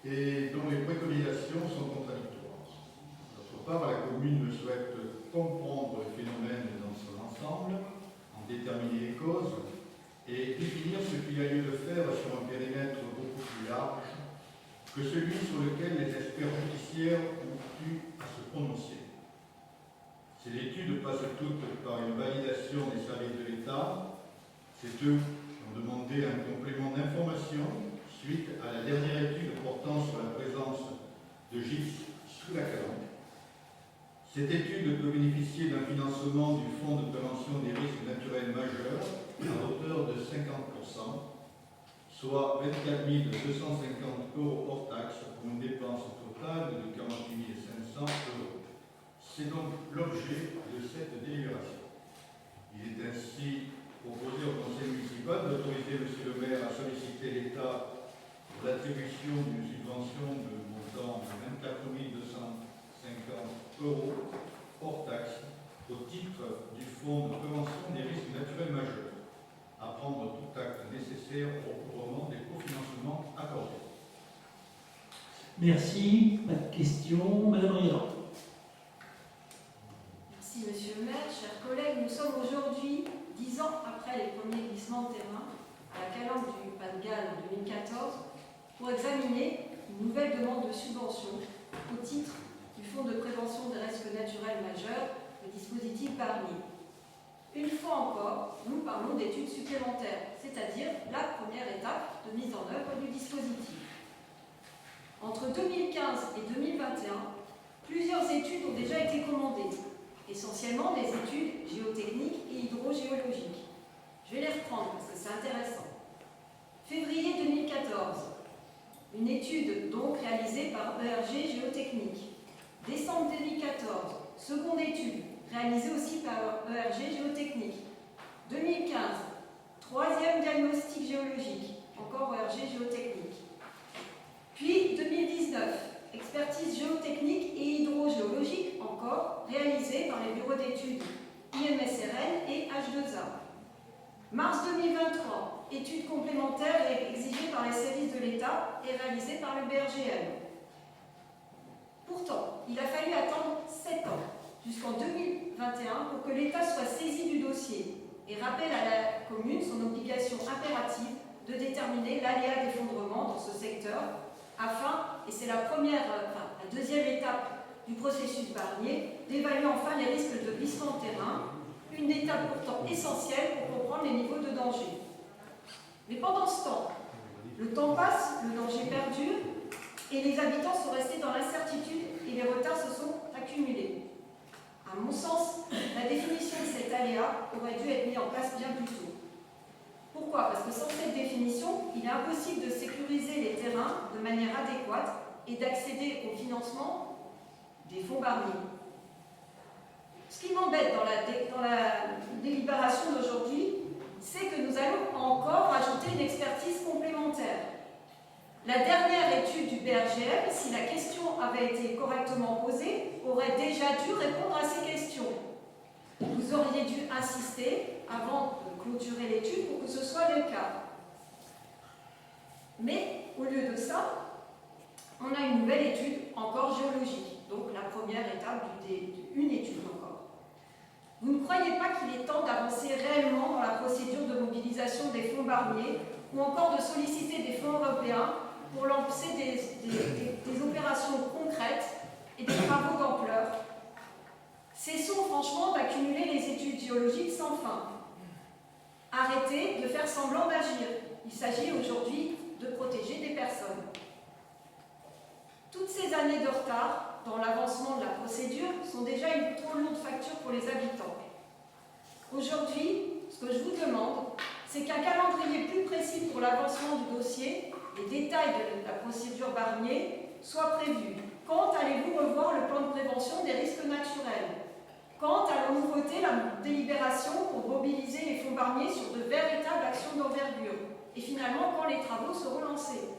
et dont les préconisations sont contradictoires. D'autre part, la commune souhaite comprendre le phénomène dans son ensemble, en déterminer les causes et définir ce qu'il y a lieu de faire sur un périmètre beaucoup plus large que celui sur lequel les experts judiciaires ont eu à se prononcer. Ces études passent toutes par une validation des services de l'État. C'est eux qui ont demandé un complément d'information suite à la dernière étude portant sur la présence de gypse sous la Calanque. Cette étude peut bénéficier d'un financement du Fonds de prévention des risques naturels majeurs à hauteur de 50%, soit 24 250 € hors taxe pour une dépense totale de 48 500 €. C'est donc l'objet de cette délibération. Il est ainsi proposé au Conseil municipal d'autoriser M. le maire à solliciter l'État pour l'attribution d'une subvention de montant de 24 250 € hors taxe au titre du Fonds de prévention des risques naturels majeurs, à prendre tout acte nécessaire au recouvrement des cofinancements accordés. Merci. Pas de questions. Madame Riera. Merci Monsieur le maire, chers collègues. Nous sommes aujourd'hui, 10 ans après les premiers glissements de terrain à la Calanque du Pas de Galles en 2014, pour examiner une nouvelle demande de subvention au titre du Fonds de prévention des risques naturels majeurs, le dispositif Barnier. Une fois encore, nous parlons d'études supplémentaires, c'est-à-dire la première étape de mise en œuvre du dispositif. Entre 2015 et 2021, plusieurs études ont déjà été commandées, essentiellement des études géotechniques et hydrogéologiques. Je vais les reprendre parce que c'est intéressant. Février 2014, une étude donc réalisée par ERG Géotechnique. Décembre 2014, seconde étude réalisée aussi par ERG Géotechnique. 2015, troisième diagnostic géologique, encore ERG Géotechnique. Puis 2019, expertise géotechnique et hydrogéologique, encore réalisée par les bureaux d'études IMSRN et H2A. Mars 2023, études complémentaires exigées par les services de l'État et réalisées par le BRGM. Pourtant, il a fallu attendre 7 ans, jusqu'en 2021, pour que l'État soit saisi du dossier et rappelle à la commune son obligation impérative de déterminer l'aléa d'effondrement dans ce secteur afin, et c'est la deuxième étape du processus Barnier, d'évaluer enfin les risques de glissement de terrain, une étape pourtant essentielle pour comprendre les niveaux de danger. Mais pendant ce temps, le temps passe, le danger perdure, et les habitants sont restés dans l'incertitude et les retards se sont accumulés. À mon sens, la définition de cet aléa aurait dû être mise en place bien plus tôt. Pourquoi? Parce que sans cette définition, il est impossible de sécuriser les terrains de manière adéquate et d'accéder au financement des fonds Barnier. Ce qui m'embête dans la délibération d'aujourd'hui, c'est que nous allons encore ajouter une expertise complémentaire. La dernière étude du BRGM, si la question avait été correctement posée, aurait déjà dû répondre à ces questions. Vous auriez dû insister avant de clôturer l'étude pour que ce soit le cas. Mais au lieu de ça, on a une nouvelle étude encore géologique, donc la première étape d'une étude encore. Vous ne croyez pas qu'il est temps d'avancer réellement dans la procédure de mobilisation des fonds Barnier ou encore de solliciter des fonds européens pour lancer des opérations concrètes et des travaux d'ampleur? Cessons franchement d'accumuler les études géologiques sans fin. Arrêtez de faire semblant d'agir. Il s'agit aujourd'hui de protéger des personnes. Toutes ces années de retard dans l'avancement de la procédure sont déjà une trop lourde facture pour les habitants. Aujourd'hui, ce Ce que je vous demande, c'est qu'un calendrier plus précis pour l'avancement du dossier, les détails de la procédure Barnier, soient prévus. Quand allez-vous revoir le plan de prévention des risques naturels? Quand allons-nous voter la délibération pour mobiliser les fonds Barnier sur de véritables actions d'envergure? Et finalement, quand les travaux seront lancés?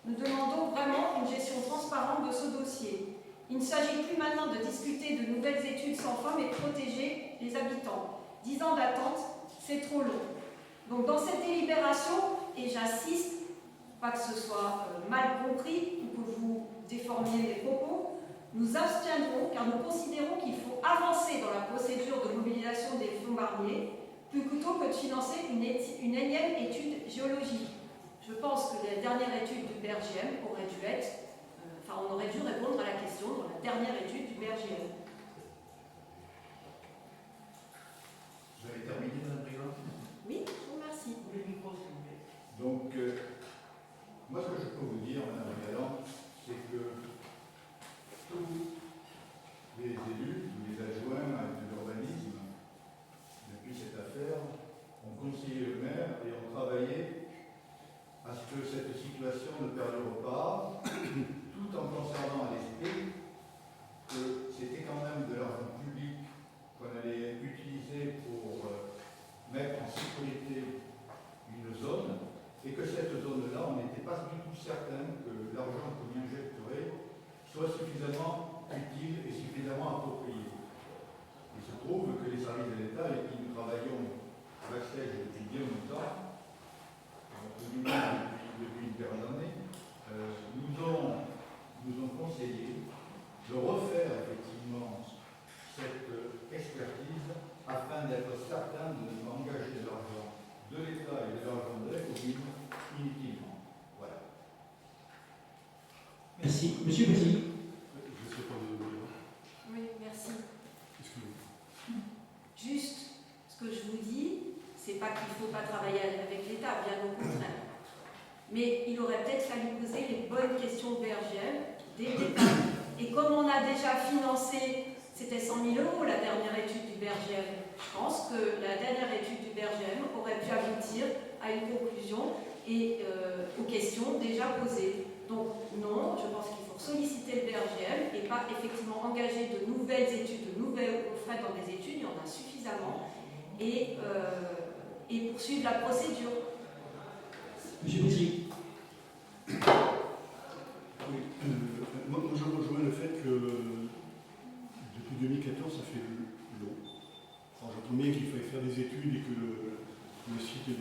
Nous demandons vraiment une gestion transparente de ce dossier. Il ne s'agit plus maintenant de discuter de nouvelles études sans fin, mais de protéger les habitants. 10 ans d'attente, c'est trop long. Donc dans cette délibération, et j'insiste, pas que ce soit mal compris ou que vous déformiez mes propos, nous abstiendrons car nous considérons qu'il faut avancer dans la procédure de mobilisation des fonds Barnier plutôt que de financer une énième étude géologique. Je pense que la dernière étude du BRGM aurait dû être, on aurait dû répondre à la question dans la dernière étude du BRGM. Vous avez terminé, Mme Présidente? Oui, je vous remercie. Donc, moi, ce que je peux vous dire, Mme la Présidente, c'est que tous les élus, tous les adjoints de l'urbanisme, depuis cette affaire, ont conseillé le maire et ont travaillé à ce que cette situation ne perdure pas, tout en conservant à l'esprit que c'était quand même de l'argent public qu'on allait utiliser pour mettre en sécurité une zone, et que cette zone-là, on n'était pas du tout certain que l'argent qu'on y injecterait soit suffisamment utile et suffisamment approprié. Il se trouve que les services de l'État avec qui nous travaillons à Backstage depuis bien longtemps, depuis une paire d'années, nous ont conseillé de refaire effectivement cette expertise afin d'être certain de ne pas engager de l'argent de l'État et de l'argent de la commune inutilement. Voilà. Merci. Monsieur Petit. Je ne sais pas de dire. Oui, merci. Excusez-moi. Juste, ce que je vous dis, c'est pas qu'il ne faut pas travailler avec l'État, bien au contraire. Mais il aurait peut-être fallu poser les bonnes questions au BRGM dès le départ. Et comme on a déjà financé, c'était 100 000 € la dernière étude du BRGM, je pense que la dernière étude du BRGM aurait pu aboutir à une conclusion et aux questions déjà posées. Donc non, je pense qu'il faut solliciter le BRGM et pas effectivement engager de nouvelles études, de nouvelles frais dans des études, il y en a suffisamment, et poursuivre la procédure. Monsieur Petit. Oui, moi je rejoins le fait que depuis 2014 ça fait long. Alors j'entends bien qu'il fallait faire des études et que le site du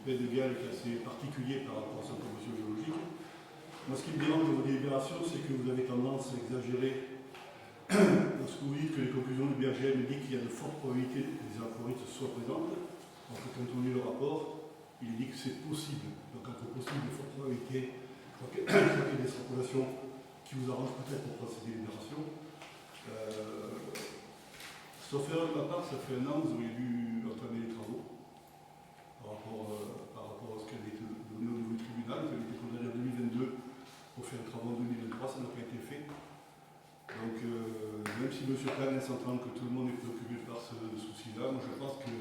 Pays de Galles est assez particulier par rapport à sa promotion géologique. Moi ce qui me dérange dans vos délibérations, c'est que vous avez tendance à exagérer lorsque vous dites que les conclusions du BRGM disent qu'il y a de fortes probabilités que les aquarites soient présentes. Alors que quand on lit le rapport, il dit que c'est possible. Donc entre possible et forte probabilité, je crois qu'il y a des extrapolations qui vous arrangent peut-être pour prendre ces délibérations. Sauf erreur de ma part, ça fait 1 an que vous avez dû entamer les travaux par rapport à ce qui avait été donné au niveau du tribunal. Vous avez été condamné en 2022 pour faire un travail en 2023, ça n'a pas été fait. Donc même si M. Kahn s'entend que tout le monde est préoccupé par ce souci-là, moi je pense que,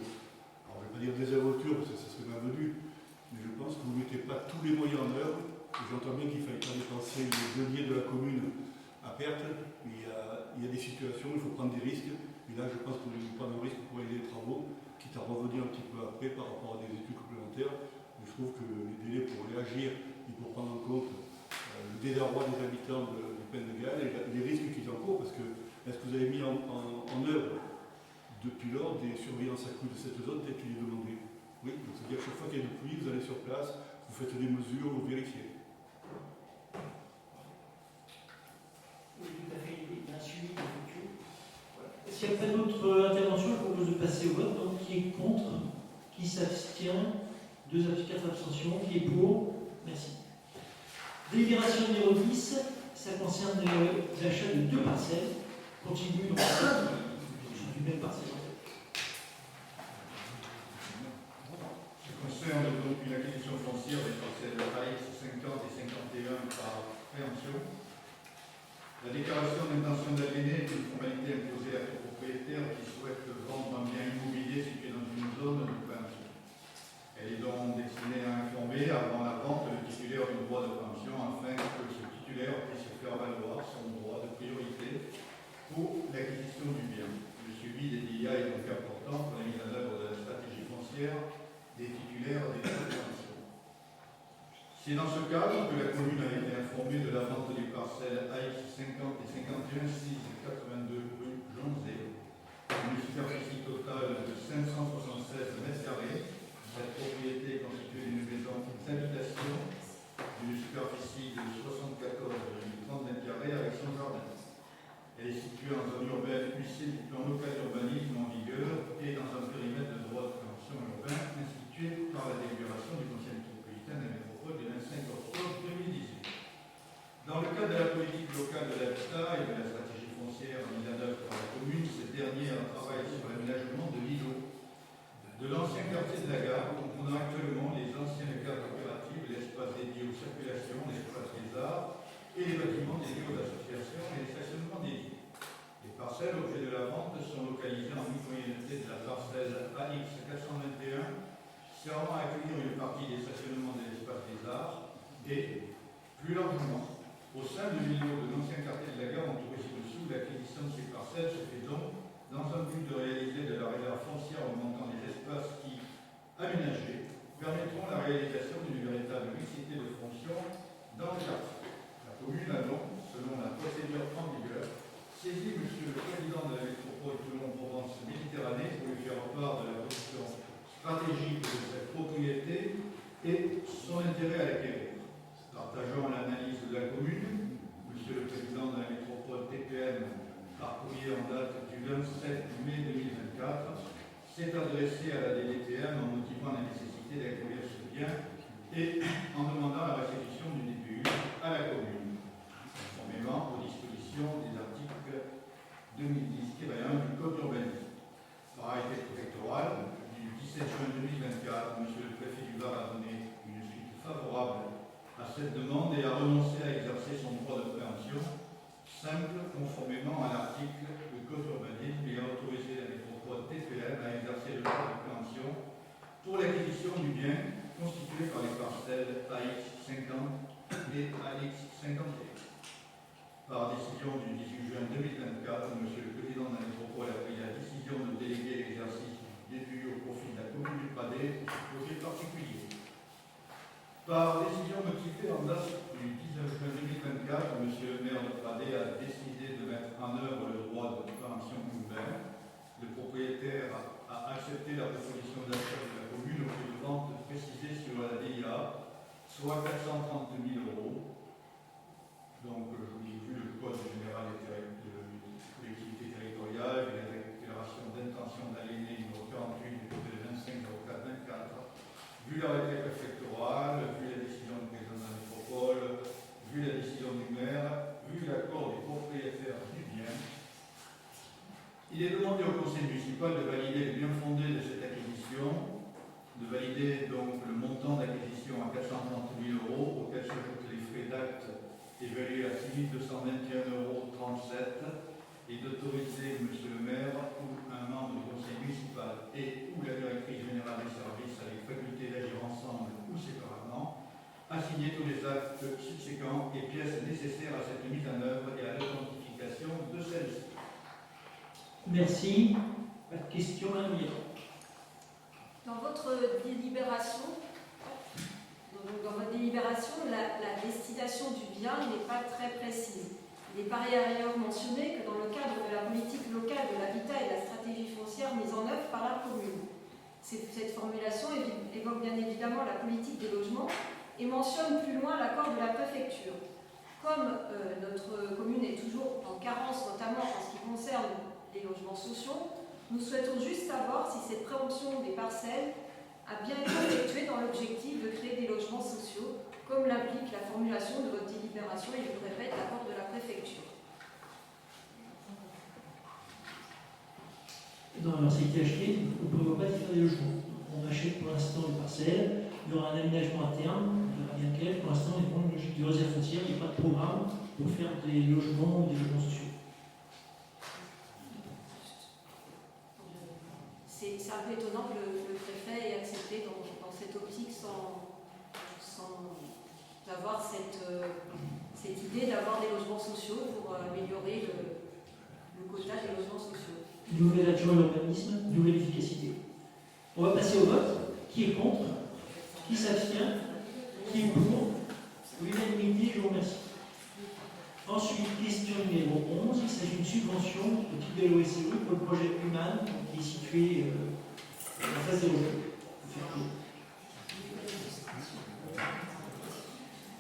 alors je ne vais pas dire désinvolture parce que ça serait malvenu, mais je pense que vous ne mettez pas tous les moyens en œuvre. J'entends bien qu'il ne fallait pas dépenser les deniers de la commune à perte, mais il y a des situations où il faut prendre des risques. Et là, je pense que vous devez prendre un risque pour réaliser les travaux, quitte à revenir un petit peu après par rapport à des études complémentaires. Mais je trouve que les délais pour réagir et pour prendre en compte le désarroi des habitants du Pays de Galles et les risques qu'ils encourent, parce que est-ce que vous avez mis en œuvre depuis lors des surveillances accrues de cette zone telle qu'il est demandé? Oui, donc c'est-à-dire que chaque fois qu'il y a une pluie, vous allez sur place, vous faites des mesures, vous vérifiez. Oui, tout à fait. Il y a un suivi effectué. Voilà. S'il n'y a pas d'autres interventions, je propose de passer au vote. Donc, qui est contre? Qui s'abstient? 4 abstentions. Qui est pour? Merci. Délibération numéro 10, ça concerne les achats de 2 parcelles. Continue donc du même parcelle. Ça concerne donc une acquisition foncière des parcelles AX 50 et 51 par préemption. La déclaration d'intention d'aliéner est une formalité imposée à tout propriétaire qui souhaite vendre un bien immobilier situé dans une zone l'IA est donc important pour la mise en œuvre de la stratégie foncière des titulaires des permissions. C'est dans ce cadre que la commune a été informée de la vente des parcelles AX50 et 51 6 82 rue Jonzé, une superficie totale de 576 m². Cette propriété est constituée d'une maison d'habitation d'une superficie de 74,30 m² avec son jardin. Elle est située en zone urbaine UC du plan local d'urbanisme en vigueur et dans un périmètre de droit de préemption urbain institué par la délibération du Conseil métropolitain de la métropole du 25 octobre 2018. Dans le cadre de la politique locale de l'habitat et de la stratégie foncière mise en œuvre par la commune, cette dernière travaille sur l'aménagement de l'îlot de l'ancien quartier de la gare, comprenant actuellement les anciennes gares coopératives, l'espace dédié aux circulations, l'espace des arts et les bâtiments dédiés aux associations et les stationnements dédiés. Les parcelles objets de la vente sont localisées en microyenneté de la parcelle AX 421, servant à accueillir une partie des stationnements de l'espace des arts et, plus largement, au sein de l'îlot de l'ancien quartier de la gare, entouré ci-dessous, l'acquisition de ces parcelles se fait donc dans un but de réaliser de la réserve foncière augmentant les espaces qui, aménagés, permettront la réalisation d'une véritable mixité de fonctions dans le quartier. La commune a donc, selon la procédure en vigueur, saisi M. le Président de la métropole Toulon-Provence-Méditerranée pour lui faire part de la position stratégique de cette propriété et son intérêt à l'acquérir. Partageant l'analyse de la commune, M. le Président de la métropole TPM, par courrier en date du 27 mai 2024, s'est adressé à la DDTM en motivant la nécessité d'accueillir ce bien et en demandant la restitution du DPU à la commune, conformément aux dispositions des articles 2010-1 du Code urbanisme. Par arrêté préfectoral du 17 juin 2024, M. le préfet du Var a donné une suite favorable à cette demande et a renoncé à exercer son droit de préemption simple, conformément à l'article du Code urbanisme, et a autorisé la métropole TPM à exercer le droit de préemption pour l'acquisition du bien constitué par les parcelles AX50 et AX51. Par décision du 18 juin 2024, M. le Président de la métropole a pris la décision de déléguer l'exercice du DPU au profit de la commune du Pradet pour ce projet particulier. Par décision motivée en date du 19 juin 2024, M. le maire de Pradet a décidé de mettre en œuvre le droit de préemption urbain. Le propriétaire a accepté la proposition d'achat de la commune au prix de vente précisé sur la DIA, soit 430 000 €. Donc, je vous ai vu le Code général des collectivités territoriales et la déclaration d'intention d'aliéner numéro 48 du Code 25/04/24. Vu l'arrêté préfectoral, vu la décision du président de la métropole, vu la décision du maire, vu l'accord du propriétaire du bien, il est demandé au conseil municipal de valider le bien fondé de cette acquisition, de valider donc le montant d'acquisition à 430 000 €, auquel s'ajoutent les frais d'acte évalués à 6 221,37 €, et d'autoriser M. le maire ou un membre du conseil municipal et ou la directrice générale des services avec faculté d'agir ensemble ou séparément à signer tous les actes subséquents et pièces nécessaires à cette mise en œuvre et à l'authentification de celle-ci. Merci. Pas de questions, Madame Miron. Dans votre délibération, la destination du bien n'est pas très précise. Il est par ailleurs mentionné que dans le cadre de la politique locale de l'habitat et de la stratégie foncière mise en œuvre par la commune. Cette formulation évoque bien évidemment la politique des logements et mentionne plus loin l'accord de la préfecture. Comme notre commune est toujours en carence, notamment en ce qui concerne les logements sociaux, nous souhaitons juste savoir si cette préemption des parcelles a bien été effectuée dans l'objectif de créer des logements sociaux, comme l'implique la formulation de votre délibération et, je le répète, l'accord de la préfecture. Dans l'ancienneté achetée, on ne prévoit pas d'y faire des logements. On achète pour l'instant une parcelle, il y aura un aménagement à terme, on verra bien quel. Pour l'instant, il y a une logique de réserve foncière, il n'y a pas de programme pour faire des logements ou des logements sociaux. C'est un peu étonnant que le préfet ait accepté dans cette optique sans avoir cette idée d'avoir des logements sociaux pour améliorer le quota des logements sociaux. nouvel adjoint à l'urbanisme, nouvelle efficacité. On va passer au vote. Qui est contre? Qui s'abstient? Qui est pour? L'unanimité, je vous remercie. Ensuite, question numéro 11. Il s'agit d'une subvention au titre de l'OSCE pour le projet Human, qui est situé en face des Rouges.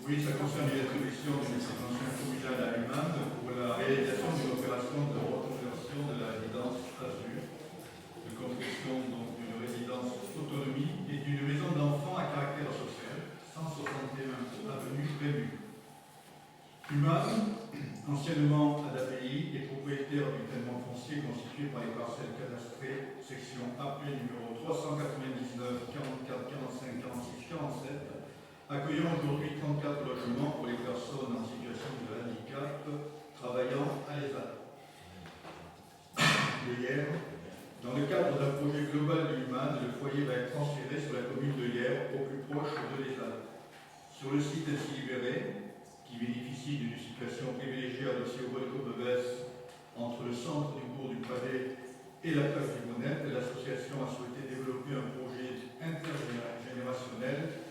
Oui, ça concerne l'attribution d'une subvention communale à Human pour la réalisation d'une opération de reconversion de la résidence Azur, de construction donc d'une résidence autonomie et d'une maison d'enfants à caractère social, 161 avenue Rému. Human, anciennement ADAPI, est propriétaire du terrain foncier constitué par les parcelles cadastrées, section AP numéro 399, 44, 45, 46, 47, accueillant aujourd'hui 34 logements pour les personnes en situation de handicap travaillant à l'ESAT. De Hyères, dans le cadre d'un projet global du Human, le foyer va être transféré sur la commune de Hyères, au plus proche de l'ESAT. Sur le site ainsi libéré, qui bénéficie d'une situation privilégiée adossée au Volco Bebès entre le centre du bourg du Palais et la place du Monette, l'association a souhaité développer un projet intergénérationnel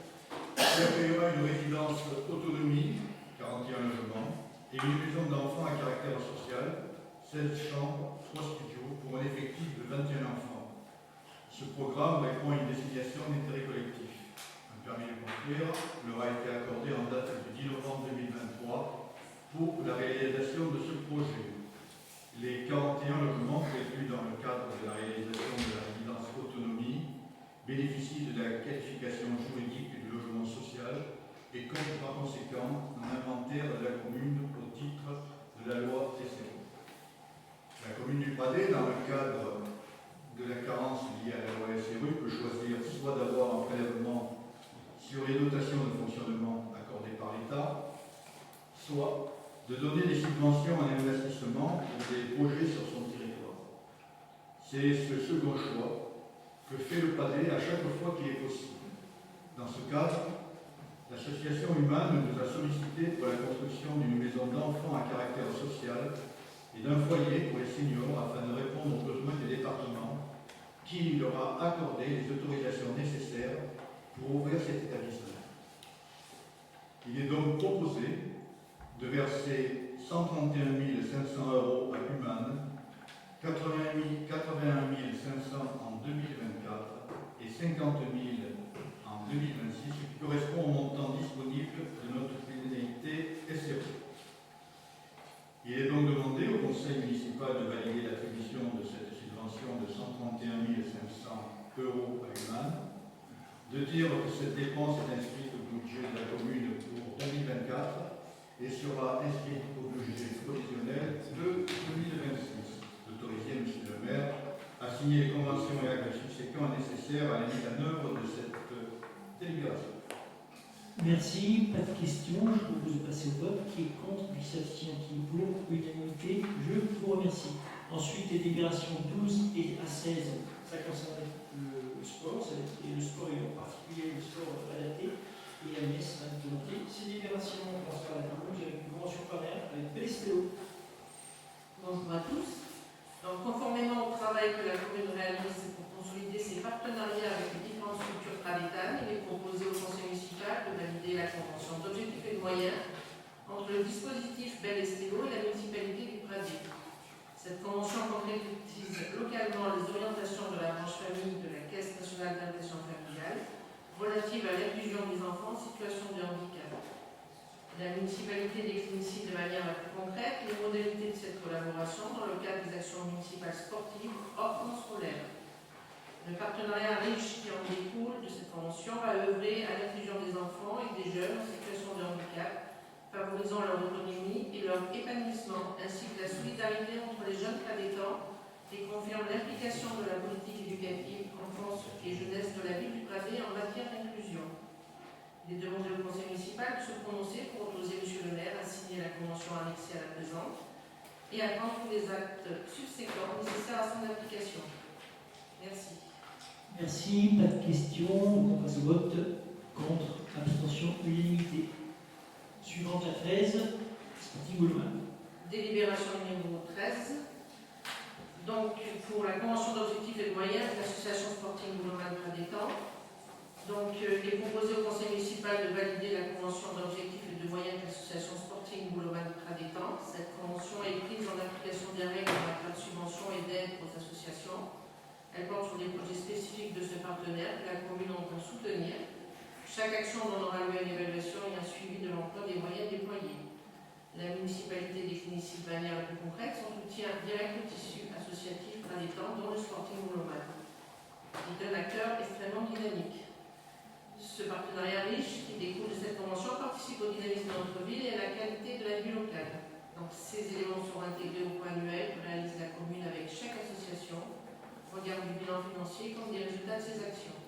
qui accueillera une résidence autonomie, 41 logements, et une maison d'enfants à caractère social, 16 chambres, 3 studios, pour un effectif de 21 enfants. Ce programme répond à une destination d'intérêt collectif. Un permis de construire leur a été accordé en date du 10 novembre 2023 pour la réalisation de ce projet. Les 41 logements prévus dans le cadre de la réalisation de la résidence autonomie bénéficient de la qualification juridique du logement social et comptent par conséquent dans l'inventaire de la commune au titre de la loi SRU. La commune du Pradé, dans le cadre de la carence liée à la loi SRU, peut choisir soit d'avoir un prélèvement sur les dotations de fonctionnement accordées par l'État, soit de donner des subventions en investissement pour des projets sur son territoire. C'est ce second choix que fait le Pradé à chaque fois qu'il est possible. Dans ce cadre, l'association Human nous a sollicité pour la construction d'une maison d'enfants à caractère social et d'un foyer pour les seniors afin de répondre aux besoins des départements qui leur a accordé les autorisations nécessaires pour ouvrir cet établissement. Il est donc proposé de verser 131 500 € à Human, 81 500 en 2024 et 50 000 en 2026, ce qui correspond au montant disponible de notre pénalité SRU. Il est donc demandé au Conseil municipal de valider l'attribution de cette subvention de 131 500 € à Human, de dire que cette dépense est inscrite au budget de la commune pour 2024 et sera inscrite au budget prévisionnel de 2026. D'autoriser M. le maire à signer les conventions et actes subséquents nécessaires à la mise en œuvre de cette délibération. Merci, pas de questions. Je propose de passer au vote. Qui est contre, qui s'abstient, qui est pour, unanimité. Je vous remercie. Ensuite, les délibérations 12 et à 16, ça concerne le sport, et le sport et en particulier le sport adapté. Et Agnès va nous présenter ces délibérations concernant la commune avec une convention partenaire avec Bellestéo. Bonjour à tous. Donc, conformément au travail que la commune réalise pour consolider ses partenariats avec les différentes structures pradétanes, il est proposé au conseil municipal de valider la convention d'objectifs et de moyens entre le dispositif Bellestéo et la municipalité du Pradé. Cette convention concrétise localement les orientations de la branche famille de la Caisse nationale d'allocation familiale relative à l'inclusion des enfants en situation de handicap. La municipalité décline ici de manière la plus concrète les modalités de cette collaboration dans le cadre des actions municipales sportives hors temps scolaire. Le partenariat riche qui en découle de cette convention va œuvrer à l'inclusion des enfants et des jeunes en situation de handicap, favorisant leur autonomie et leur épanouissement, ainsi que la solidarité entre les jeunes pradétans et confirme l'implication de la politique éducative, enfance et jeunesse de la ville du Pradé en matière d'inclusion. Il est demandé au conseil municipal de se prononcer pour autoriser M. le maire à signer la convention annexée à la présente et à prendre tous les actes subséquents nécessaires à son application. Merci. Merci, pas de questions. On passe au vote. Contre, abstention, unanimité. Suivante à 13, Sporting Goulman. Délibération numéro 13. Donc, pour la convention d'objectifs et de moyens de l'association Sporting Boulomane Pradétan, donc, il est proposé au conseil municipal de valider la convention d'objectifs et de moyens de l'association Sporting Boulomane Pradétan. Cette convention est prise en application des règles en matière de subvention et d'aide aux associations. Elle porte sur des projets spécifiques de ce partenaire que la commune entend soutenir. Chaque action en aura lieu une évaluation et un suivi de l'emploi des moyens déployés. La municipalité définit ici de manière la plus concrète son soutien direct au tissu associatif pradétan, dont le Sporting Boulomane, qui est un acteur extrêmement dynamique. Ce partenariat riche qui découle de cette convention participe au dynamisme de notre ville et à la qualité de la vie locale. Donc, ces éléments sont intégrés au plan annuel que réalise la commune avec chaque association, au regard du bilan financier comme des résultats de ses actions.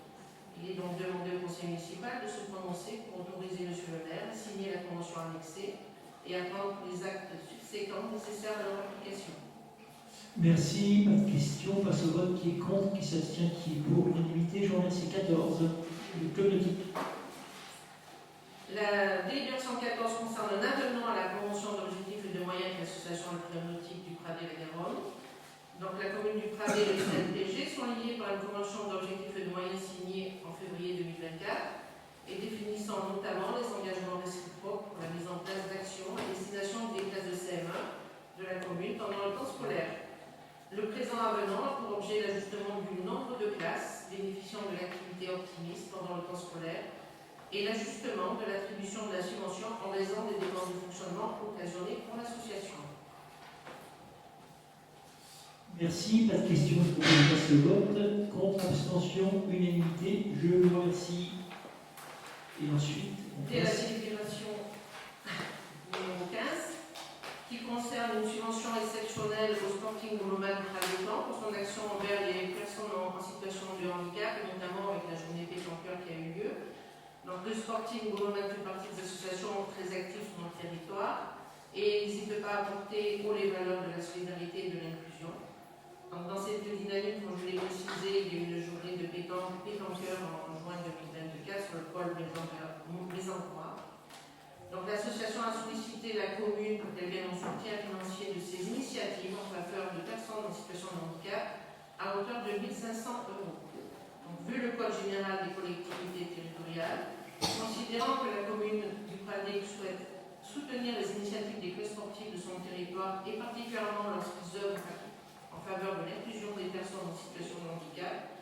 Il est donc demandé au conseil municipal de se prononcer pour autoriser M. le maire à signer la convention annexée et à prendre les actes subséquents nécessaires à leur application. Merci, pas de questions. Passe au vote. Qui est contre, qui s'abstient, qui est pour. Unanimité, je vous remercie. 14. Le club de type. La délibération 14 concerne un avenant à la convention d'objectifs et de moyens avec l'association du club nautique du Pradé-la-Garonne. Donc la commune du Pradé et le CNPG sont liés par une convention d'objectifs et de moyens signée en février 2024 et définissant notamment les engagements réciproques pour la mise en place d'actions à destination des classes de CM1 de la commune pendant le temps scolaire. Le présent avenant a pour objet l'ajustement du nombre de classes bénéficiant de l'activité optimiste pendant le temps scolaire et l'ajustement de l'attribution de la subvention en raison des dépenses de fonctionnement occasionnées pour l'association. Merci, pas de questions. Je propose de passer au vote. Contre, abstention, unanimité. Je vous remercie. Et ensuite, on Et la passe. délibération numéro 15, qui concerne une subvention exceptionnelle au Sporting Boulomane Pradétan pour son action envers les personnes en situation de handicap, et notamment avec la journée pétanqueur qui a eu lieu. Donc, le Sporting Boulomane fait partie des associations très actives sur notre territoire et n'hésite pas à porter haut les valeurs de la solidarité et de l'inclusion. Donc, dans cette dynamique, comme je l'ai précisé, il y a eu une journée de pétanqueur en juin 2024 sur le pôle Bézancourt. Donc, l'association a sollicité la commune pour qu'elle vienne en soutien financier de ses initiatives en faveur de personnes en situation de handicap à hauteur de 1 500 €. Donc, vu le code général des collectivités territoriales, considérant que la commune du Pradé souhaite soutenir les initiatives des clubs sportifs de son territoire et particulièrement lorsqu'ils œuvrent en faveur de l'inclusion des personnes en situation de handicap,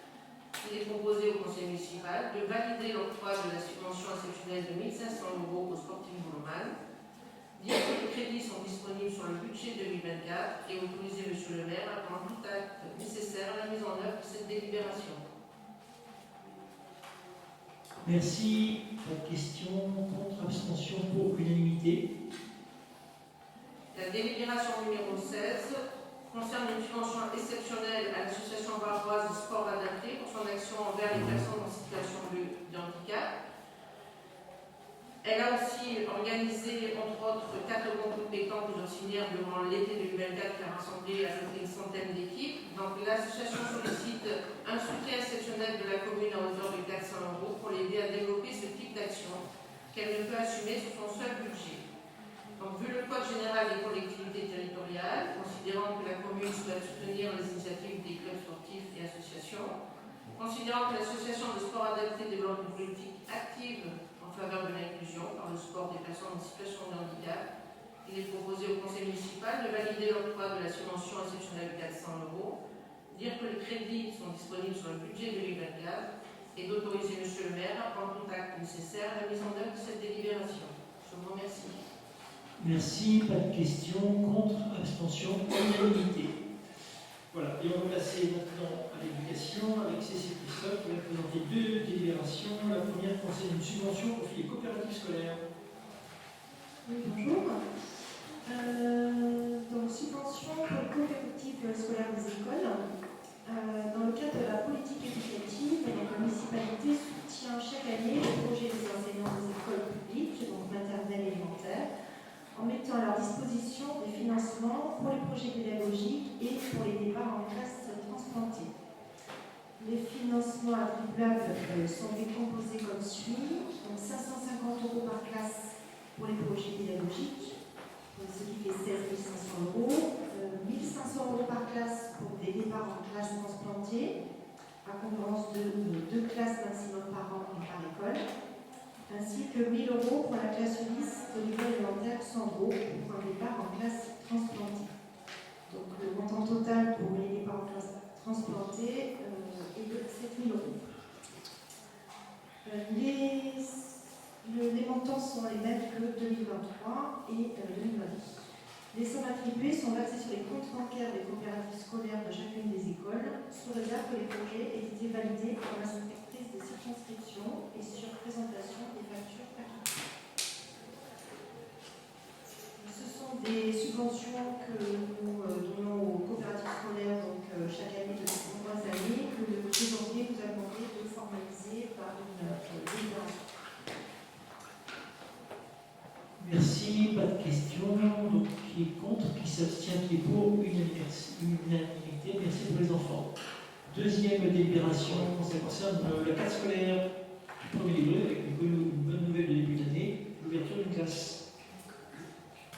il est proposé au conseil municipal de valider l'octroi de la subvention exceptionnelle de 1 500 € au Sporting Boulomane, dire que les crédits sont disponibles sur le budget 2024 et autoriser M. le maire à prendre tout acte nécessaire à la mise en œuvre de cette délibération. Merci. Pas de questions. Contre, abstention, pour. Unanimité. La délibération numéro 16 concerne une subvention exceptionnelle à l'association varoise de sport adapté pour son action envers les personnes en situation de handicap. Elle a aussi organisé, entre autres, 4 concours pétanques auxiliaires durant l'été 2024 qui a rassemblé à peu près une centaine d'équipes. Donc l'association sollicite un soutien exceptionnel de la commune à hauteur de 400 € pour l'aider à développer ce type d'action qu'elle ne peut assumer sur son seul budget. Donc, vu le code général des collectivités territoriales, considérant que la commune souhaite soutenir les initiatives des clubs sportifs et associations, considérant que l'association de sport adapté développe une politique active en faveur de l'inclusion par le sport des personnes en situation de handicap, il est proposé au conseil municipal de valider l'octroi de la subvention exceptionnelle de 400 €, dire que les crédits sont disponibles sur le budget 2024 et d'autoriser M. le maire à prendre tout acte nécessaire à la mise en œuvre de cette délibération. Je vous remercie. Merci, pas de questions. Contre, abstention, unanimité. Voilà, et on va passer maintenant à l'éducation avec Cécile Christophe qui va présenter 2 délibérations. La première concerne une subvention au profit des coopératives scolaires. Oui, bonjour. Donc, subvention pour les coopératives scolaires des écoles. Dans le cadre de la politique éducative, la municipalité soutient chaque année le projet des enseignants des écoles publiques, donc maternelles et élémentaires, en mettant à leur disposition des financements pour les projets pédagogiques et pour les départs en classe transplantée. Les financements attribuables sont décomposés comme suit, donc 550 € par classe pour les projets pédagogiques, ce qui fait 16 500 €, 1 1500 € par classe pour des départs en classe transplantée, à concurrence de 2 classes maximum par an et par école, ainsi que 1000 € pour la classe Ulysse de l'école élémentaire Sandro pour un départ en classe transplantée. Donc le montant total pour les départs en classe transplantée est de 7000 €. Les montants sont les mêmes que 2023 et 2022. Les sommes attribuées sont versées sur les comptes bancaires des coopératives scolaires de chacune des écoles, sous réserve que les projets aient été validés par l'inspectrice de circonscription et sur présentation des factures acquittées. Ce sont des subventions que nous donnons aux coopératives scolaires chaque année depuis de nombreuses années, que le trésorier nous a demandé de formaliser par une délibération. Merci, pas de questions. Donc, qui est contre, qui s'abstient, qui est pour, unanimité. Merci pour les enfants. Deuxième délibération, ça concerne la carte scolaire du premier livret, avec une bonne nouvelle de début d'année, l'ouverture d'une classe.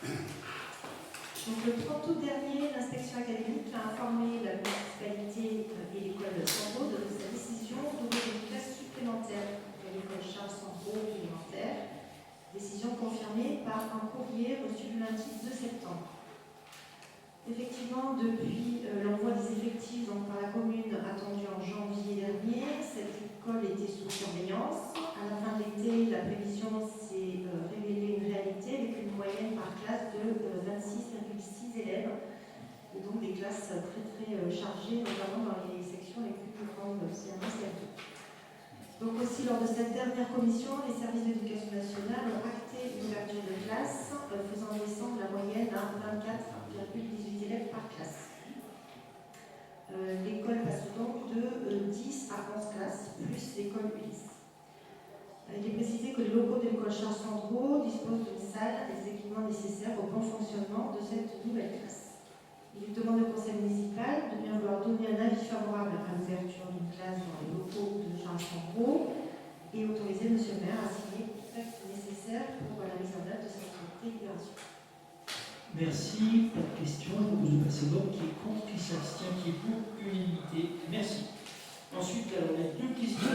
Donc, le 30 août dernier, l'inspection académique a informé la municipalité et l'école de Sandro de sa décision d'ouvrir une classe supplémentaire à l'école Charles Sandro élémentaire. Décision confirmée par un courrier reçu le lundi 2 septembre. Effectivement, depuis l'envoi des effectifs par la commune attendu en janvier dernier, cette école était sous surveillance. À la fin de l'été, la prévision s'est révélée une réalité avec une moyenne par classe de 26,6 élèves. Et donc des classes très chargées, notamment dans les sections les plus grandes, CM1, CM2. Donc aussi, lors de cette dernière commission, les services d'éducation nationale ont acté l'ouverture de classe, faisant descendre la moyenne à 24,18 élèves par classe. L'école passe donc de 10 à 11 classes, plus l'école Ulysse. Il est précisé que les locaux de l'école Charles Sandro disposent d'une salle et des équipements nécessaires au bon fonctionnement de cette nouvelle classe. Il demande au conseil municipal de bien vouloir donner un avis favorable à l'ouverture d'une classe dans les locaux de Charles Sandro et autoriser M. le maire à signer les actes nécessaires pour la mise en œuvre de cette délibération. Merci, pas de questions. Je vous propose de passer au vote. Qui est contre, qui s'abstient, qui est pour, unanimité. Merci. Ensuite, alors, les deux questions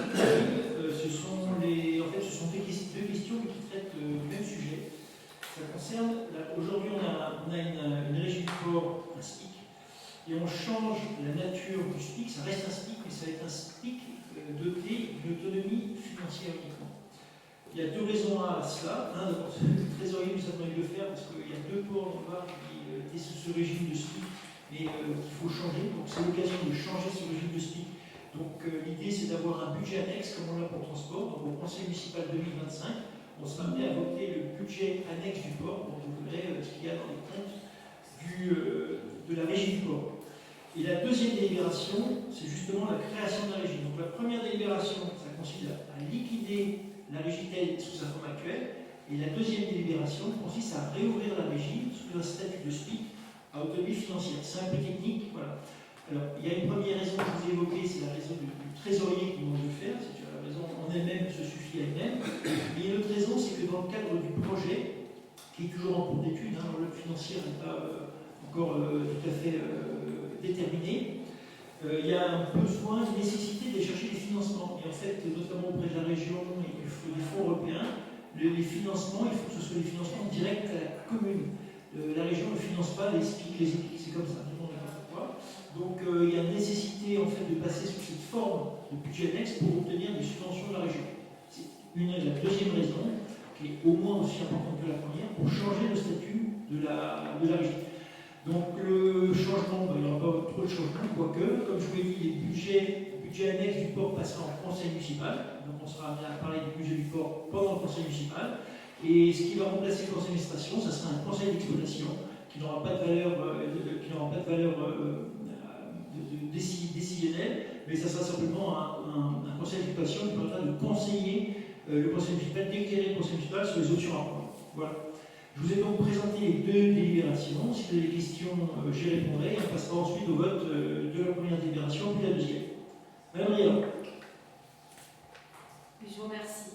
ce sont deux questions qui traitent du même sujet. Ça concerne, aujourd'hui on a une régie du port, un SPIC, et on change la nature du SPIC, ça reste un SPIC, mais ça va être un SPIC doté d'une autonomie financière uniquement. Il y a deux raisons à cela. D'abord, le trésorier nous a demandé de le faire parce qu'il y a deux ports dans le Var qui étaient sous ce régime de SPIC, mais qu'il faut changer, donc c'est l'occasion de changer ce régime de SPIC. Donc l'idée c'est d'avoir un budget annexe comme on l'a pour le transport, donc au conseil municipal 2025. On sera amené à voter le budget annexe du port, donc vous verrez ce qu'il y a dans les comptes de la régie du port. Et la deuxième délibération, c'est justement la création de la régie. Donc la première délibération, ça consiste à liquider la régie telle sous sa forme actuelle, et la deuxième délibération consiste à réouvrir la régie sous un statut de SPIC à autonomie financière. C'est un peu technique, voilà. Alors, il y a une première raison que je vous ai évoquée, c'est la raison du trésorier qui demande de le faire, c'est la raison en elle-même se suffit à elle-même. Mais une autre raison, c'est que dans le cadre du projet, qui est toujours en cours d'étude, l'enveloppe financière n'est pas encore tout à fait déterminée, il y a un besoin, une nécessité de chercher des financements. Et en fait, notamment auprès de la région et des fonds européens, les financements, il faut que ce soit des financements directs à la commune. La région ne finance pas les SPIC, les EPIC, c'est comme ça, tout le monde n'importe quoi. Donc il y a nécessité en fait de passer sous cette forme de budget annexe pour obtenir des subventions de la région. C'est la deuxième raison, qui est au moins aussi importante que la première, pour changer le statut de la régie. Donc le changement, il n'y aura pas trop de changement, quoique, comme je vous l'ai dit, les budgets annexes du port passeront en conseil municipal. Donc on sera amené à parler du budget du port pendant le conseil municipal. Et ce qui va remplacer le conseil d'administration, ça sera un conseil d'exploitation qui n'aura pas de valeur, décisionnelle, mais ça sera simplement un conseil d'exploitation qui permettra de conseiller le conseil municipal, d'éclairer le conseil municipal sur les options à prendre. Voilà. Je vous ai donc présenté les deux délibérations. Si vous avez des questions, j'y répondrai. On passera ensuite au vote de la première délibération, puis la deuxième. Madame Riel. Je vous remercie.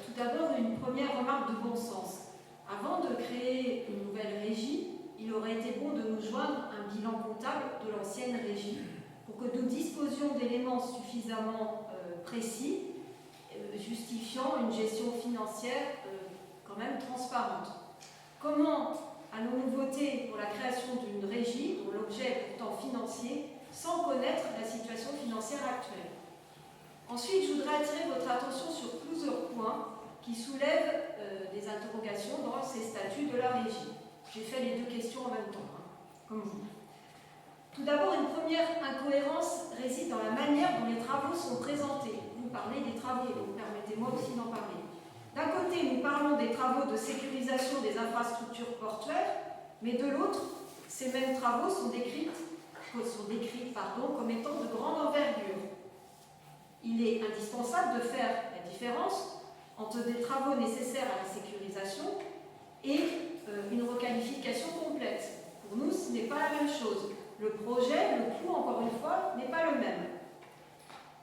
Tout d'abord, une première remarque de bon sens. Avant de créer une nouvelle régie, il aurait été bon de nous joindre un bilan comptable de l'ancienne régie pour que nous disposions d'éléments suffisamment précis, justifiant une gestion financière quand même transparente. Comment allons-nous voter pour la création d'une régie dont l'objet est pourtant financier sans connaître la situation financière actuelle? Ensuite, je voudrais attirer votre attention sur plusieurs points qui soulèvent des interrogations dans ces statuts de la régie. J'ai fait les deux questions en même temps, comme vous. Tout d'abord, une première incohérence réside dans la manière dont les travaux sont présentés. Vous parlez des travaux, donc permettez-moi aussi d'en parler. D'un côté, nous parlons des travaux de sécurisation des infrastructures portuaires, mais de l'autre, ces mêmes travaux sont décrits comme étant de grande envergure. Il est indispensable de faire la différence entre des travaux nécessaires à la sécurisation et une requalification complète. Pour nous, ce n'est pas la même chose. Le projet, le coût, encore une fois, n'est pas le même.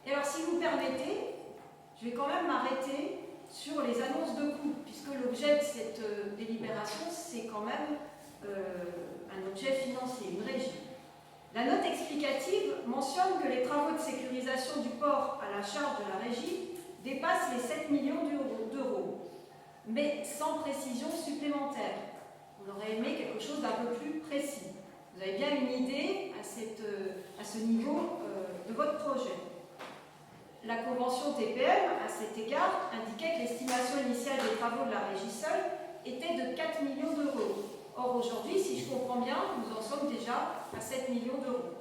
Et alors, si vous permettez, je vais quand même m'arrêter sur les annonces de coûts, puisque l'objet de cette délibération, c'est quand même un objet financier, une régie. La note explicative mentionne que les travaux de sécurisation du port à la charge de la régie dépassent les 7 millions d'euros, mais sans précision supplémentaire. On aurait aimé quelque chose d'un peu plus précis. Vous avez bien une idée à ce niveau de votre projet. La convention TPM, à cet égard, indiquait que l'estimation initiale des travaux de la régie seule était de 4 millions d'euros. Or, aujourd'hui, si je comprends bien, nous en sommes déjà à 7 millions d'euros.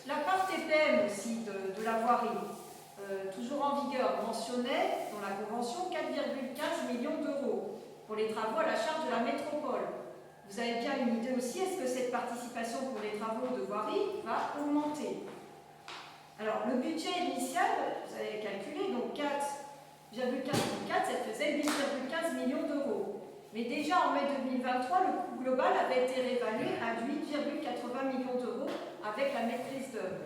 La part TPM aussi de la voirie, toujours en vigueur, mentionnait dans la convention 4,15 millions d'euros pour les travaux à la charge de la métropole. Vous avez bien une idée aussi, est-ce que cette participation pour les travaux de voirie va augmenter? Alors, le budget initial, vous avez calculé, donc 4,15 pour 4, ça faisait 8,15 millions d'euros. Mais déjà en mai 2023, le coût global avait été réévalué à 8,80 millions d'euros avec la maîtrise d'œuvre.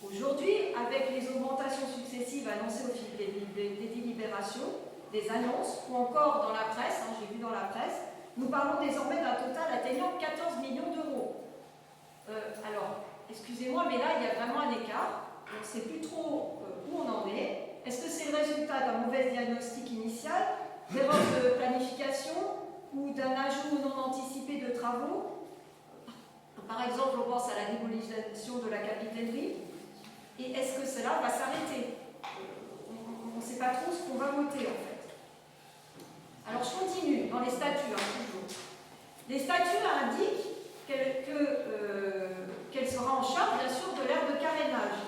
Aujourd'hui, avec les augmentations successives annoncées au fil des délibérations, des annonces, ou encore dans la presse, j'ai vu dans la presse, nous parlons désormais d'un total atteignant 14 millions d'euros. Alors, excusez-moi, mais là, il y a vraiment un écart. On ne sait plus trop où on en est. Est-ce que c'est le résultat d'un mauvais diagnostic initial, d'erreurs de planification ou d'un ajout non anticipé de travaux? Par exemple, on pense à la démolition de la capitainerie. Et est-ce que cela va s'arrêter? On ne sait pas trop ce qu'on va voter, en fait. Alors, je continue dans les statuts, toujours. Les statuts indiquent qu'elle sera en charge, bien sûr, de l'aire de carénage,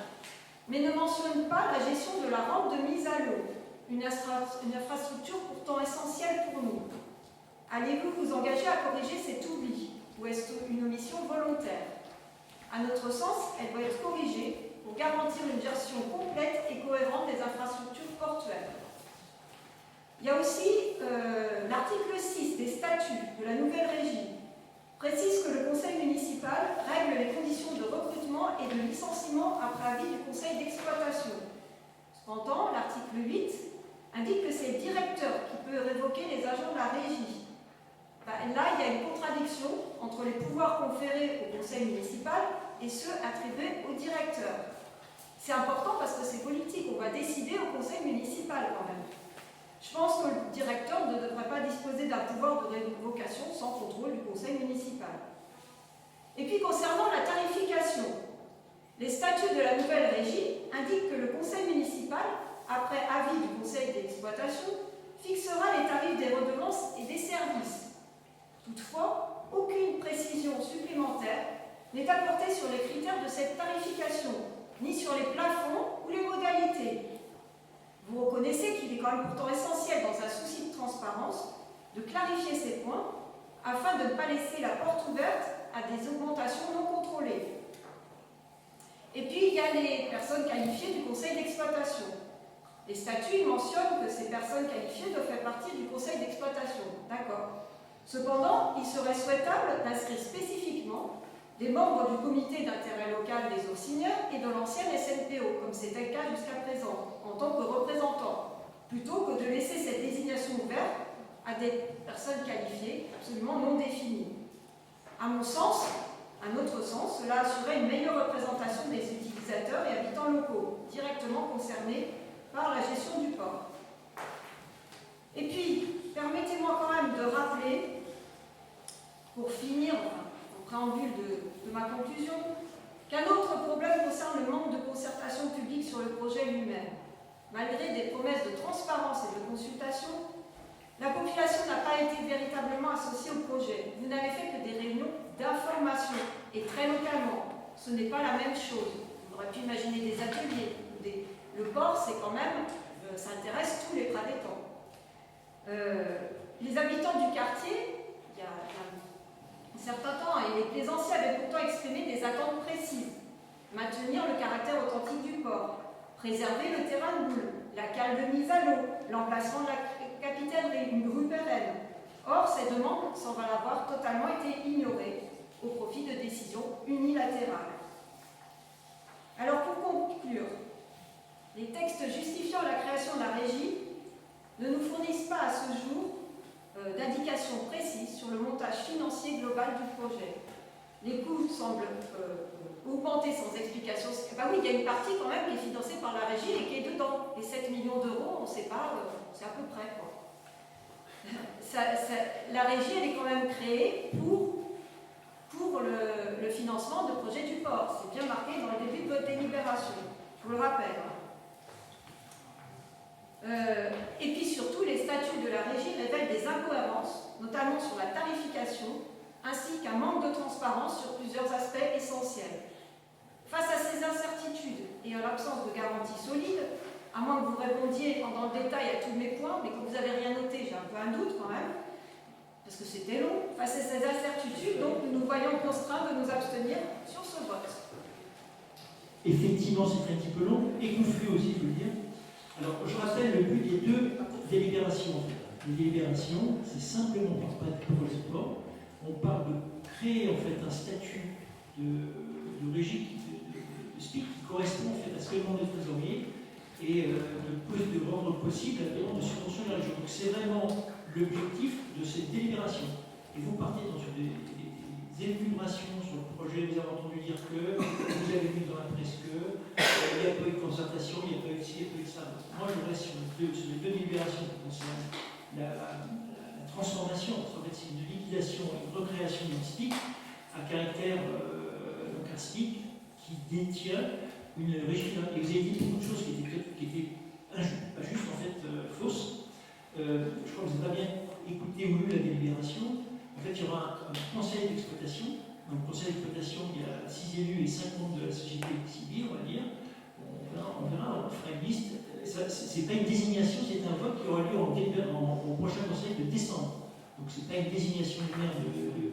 mais ne mentionnent pas la gestion de la rampe de mise à l'eau, une infrastructure pourtant essentielle pour nous. Allez-vous vous engager à corriger cet oubli, ou est-ce une omission volontaire? À notre sens, elle doit être corrigée pour garantir une gestion complète et cohérente des infrastructures portuaires. Il y a aussi l'article 6 des statuts de la nouvelle régie précise que le conseil municipal règle les conditions de recrutement et de licenciement après avis du conseil d'exploitation. Cependant, l'article 8 indique que c'est le directeur qui peut révoquer les agents de la régie. Là, il y a une contradiction entre les pouvoirs conférés au conseil municipal et ceux attribués au directeur. C'est important parce que c'est politique, on va décider au conseil municipal quand même. Je pense que le directeur ne devrait pas disposer d'un pouvoir de révocation sans contrôle du conseil municipal. Et puis concernant la tarification, les statuts de la nouvelle régie indiquent que le conseil municipal, après avis du conseil d'exploitation, fixera les tarifs des redevances et des services. Toutefois, aucune précision supplémentaire n'est apportée sur les critères de cette tarification, ni sur les plafonds ou les modalités. Vous reconnaissez qu'il est quand même pourtant essentiel, dans un souci de transparence, de clarifier ces points afin de ne pas laisser la porte ouverte à des augmentations non contrôlées. Et puis, il y a les personnes qualifiées du conseil d'exploitation. Les statuts mentionnent que ces personnes qualifiées doivent faire partie du conseil d'exploitation. D'accord. Cependant, il serait souhaitable d'inscrire spécifiquement des membres du comité d'intérêt local des Auxinières et de l'ancienne SNPO, comme c'était le cas jusqu'à présent, en tant que représentants, plutôt que de laisser cette désignation ouverte à des personnes qualifiées absolument non définies. À mon sens, à notre sens, cela assurait une meilleure représentation des utilisateurs et habitants locaux, directement concernés par la gestion du port. Et puis, permettez-moi quand même de rappeler, pour finir, au préambule de ma conclusion, qu'un autre problème concerne le manque de concertation publique sur le projet lui-même. Malgré des promesses de transparence et de consultation, la population n'a pas été véritablement associée au projet. Vous n'avez fait que des réunions d'information, et très localement. Ce n'est pas la même chose. On aurait pu imaginer des ateliers. Le port, c'est quand même, ça intéresse tous les Pradétans. Les habitants du quartier, il y a un certain temps, et les plaisanciers avaient pourtant exprimé des attentes précises. Maintenir le caractère authentique du port, préserver le terrain de boule, la cale de mise à l'eau, l'emplacement de la capitainerie, une grue pérenne. Or, ces demandes semblent avoir totalement été ignorées au profit de décisions unilatérales. Alors, pour conclure, les textes justifiant la création de la régie ne nous fournissent pas à ce jour d'indications précises sur le montage financier global du projet. Les coûts semblent augmenter sans explication. Ben oui, il y a une partie quand même qui est financée par la régie et qui est dedans. Les 7 millions d'euros, on ne sait pas, c'est à peu près, quoi. La régie, elle est quand même créée pour le financement de projets du port. C'est bien marqué dans le début de votre délibération, je vous le rappelle. Et puis surtout, les statuts de la régie révèlent des incohérences, notamment sur la tarification, ainsi qu'un manque de transparence sur plusieurs aspects essentiels. Face à ces incertitudes et à l'absence de garanties solides, à moins que vous répondiez dans le détail à tous mes points, mais que vous n'avez rien noté, j'ai un peu un doute quand même, parce que c'était long. Face à ces incertitudes, donc, nous nous voyons contraints de nous abstenir sur ce vote. Effectivement, c'est un petit peu long, et confus aussi, je veux dire. Alors, je rappelle le but des 2 délibérations. Les délibérations, c'est simplement, on ne parle pas de projet de port, on parle de créer en fait un statut de régie de SPIC qui correspond en fait à ce que demande le trésorier et de rendre possible la demande de subvention de la région. Donc c'est vraiment l'objectif de cette délibération. Et vous partez dans des élucubrations sur le projet, vous avez entendu dire que, vous avez vu dans la presse que, il n'y a pas eu de concertation, il n'y a pas eu de ci, il n'y a pas eu de ça. Moi je reste sur les 2 délibérations qui concernent la transformation, en fait c'est une liquidation, une recréation d'une SPIC à caractère donc un SPIC qui détient une régie. Et vous avez dit beaucoup de choses qui étaient injustes, pas juste en fait fausses. Je crois que vous avez pas bien écouté ou lu la délibération. En fait, il y aura un conseil d'exploitation. Dans le conseil d'exploitation, il y a 6 élus et 5 membres de la société civile, on va dire. On verra, on fera une liste. C'est pas une désignation, c'est un vote qui aura lieu au prochain conseil de décembre. Donc c'est pas une désignation du maire de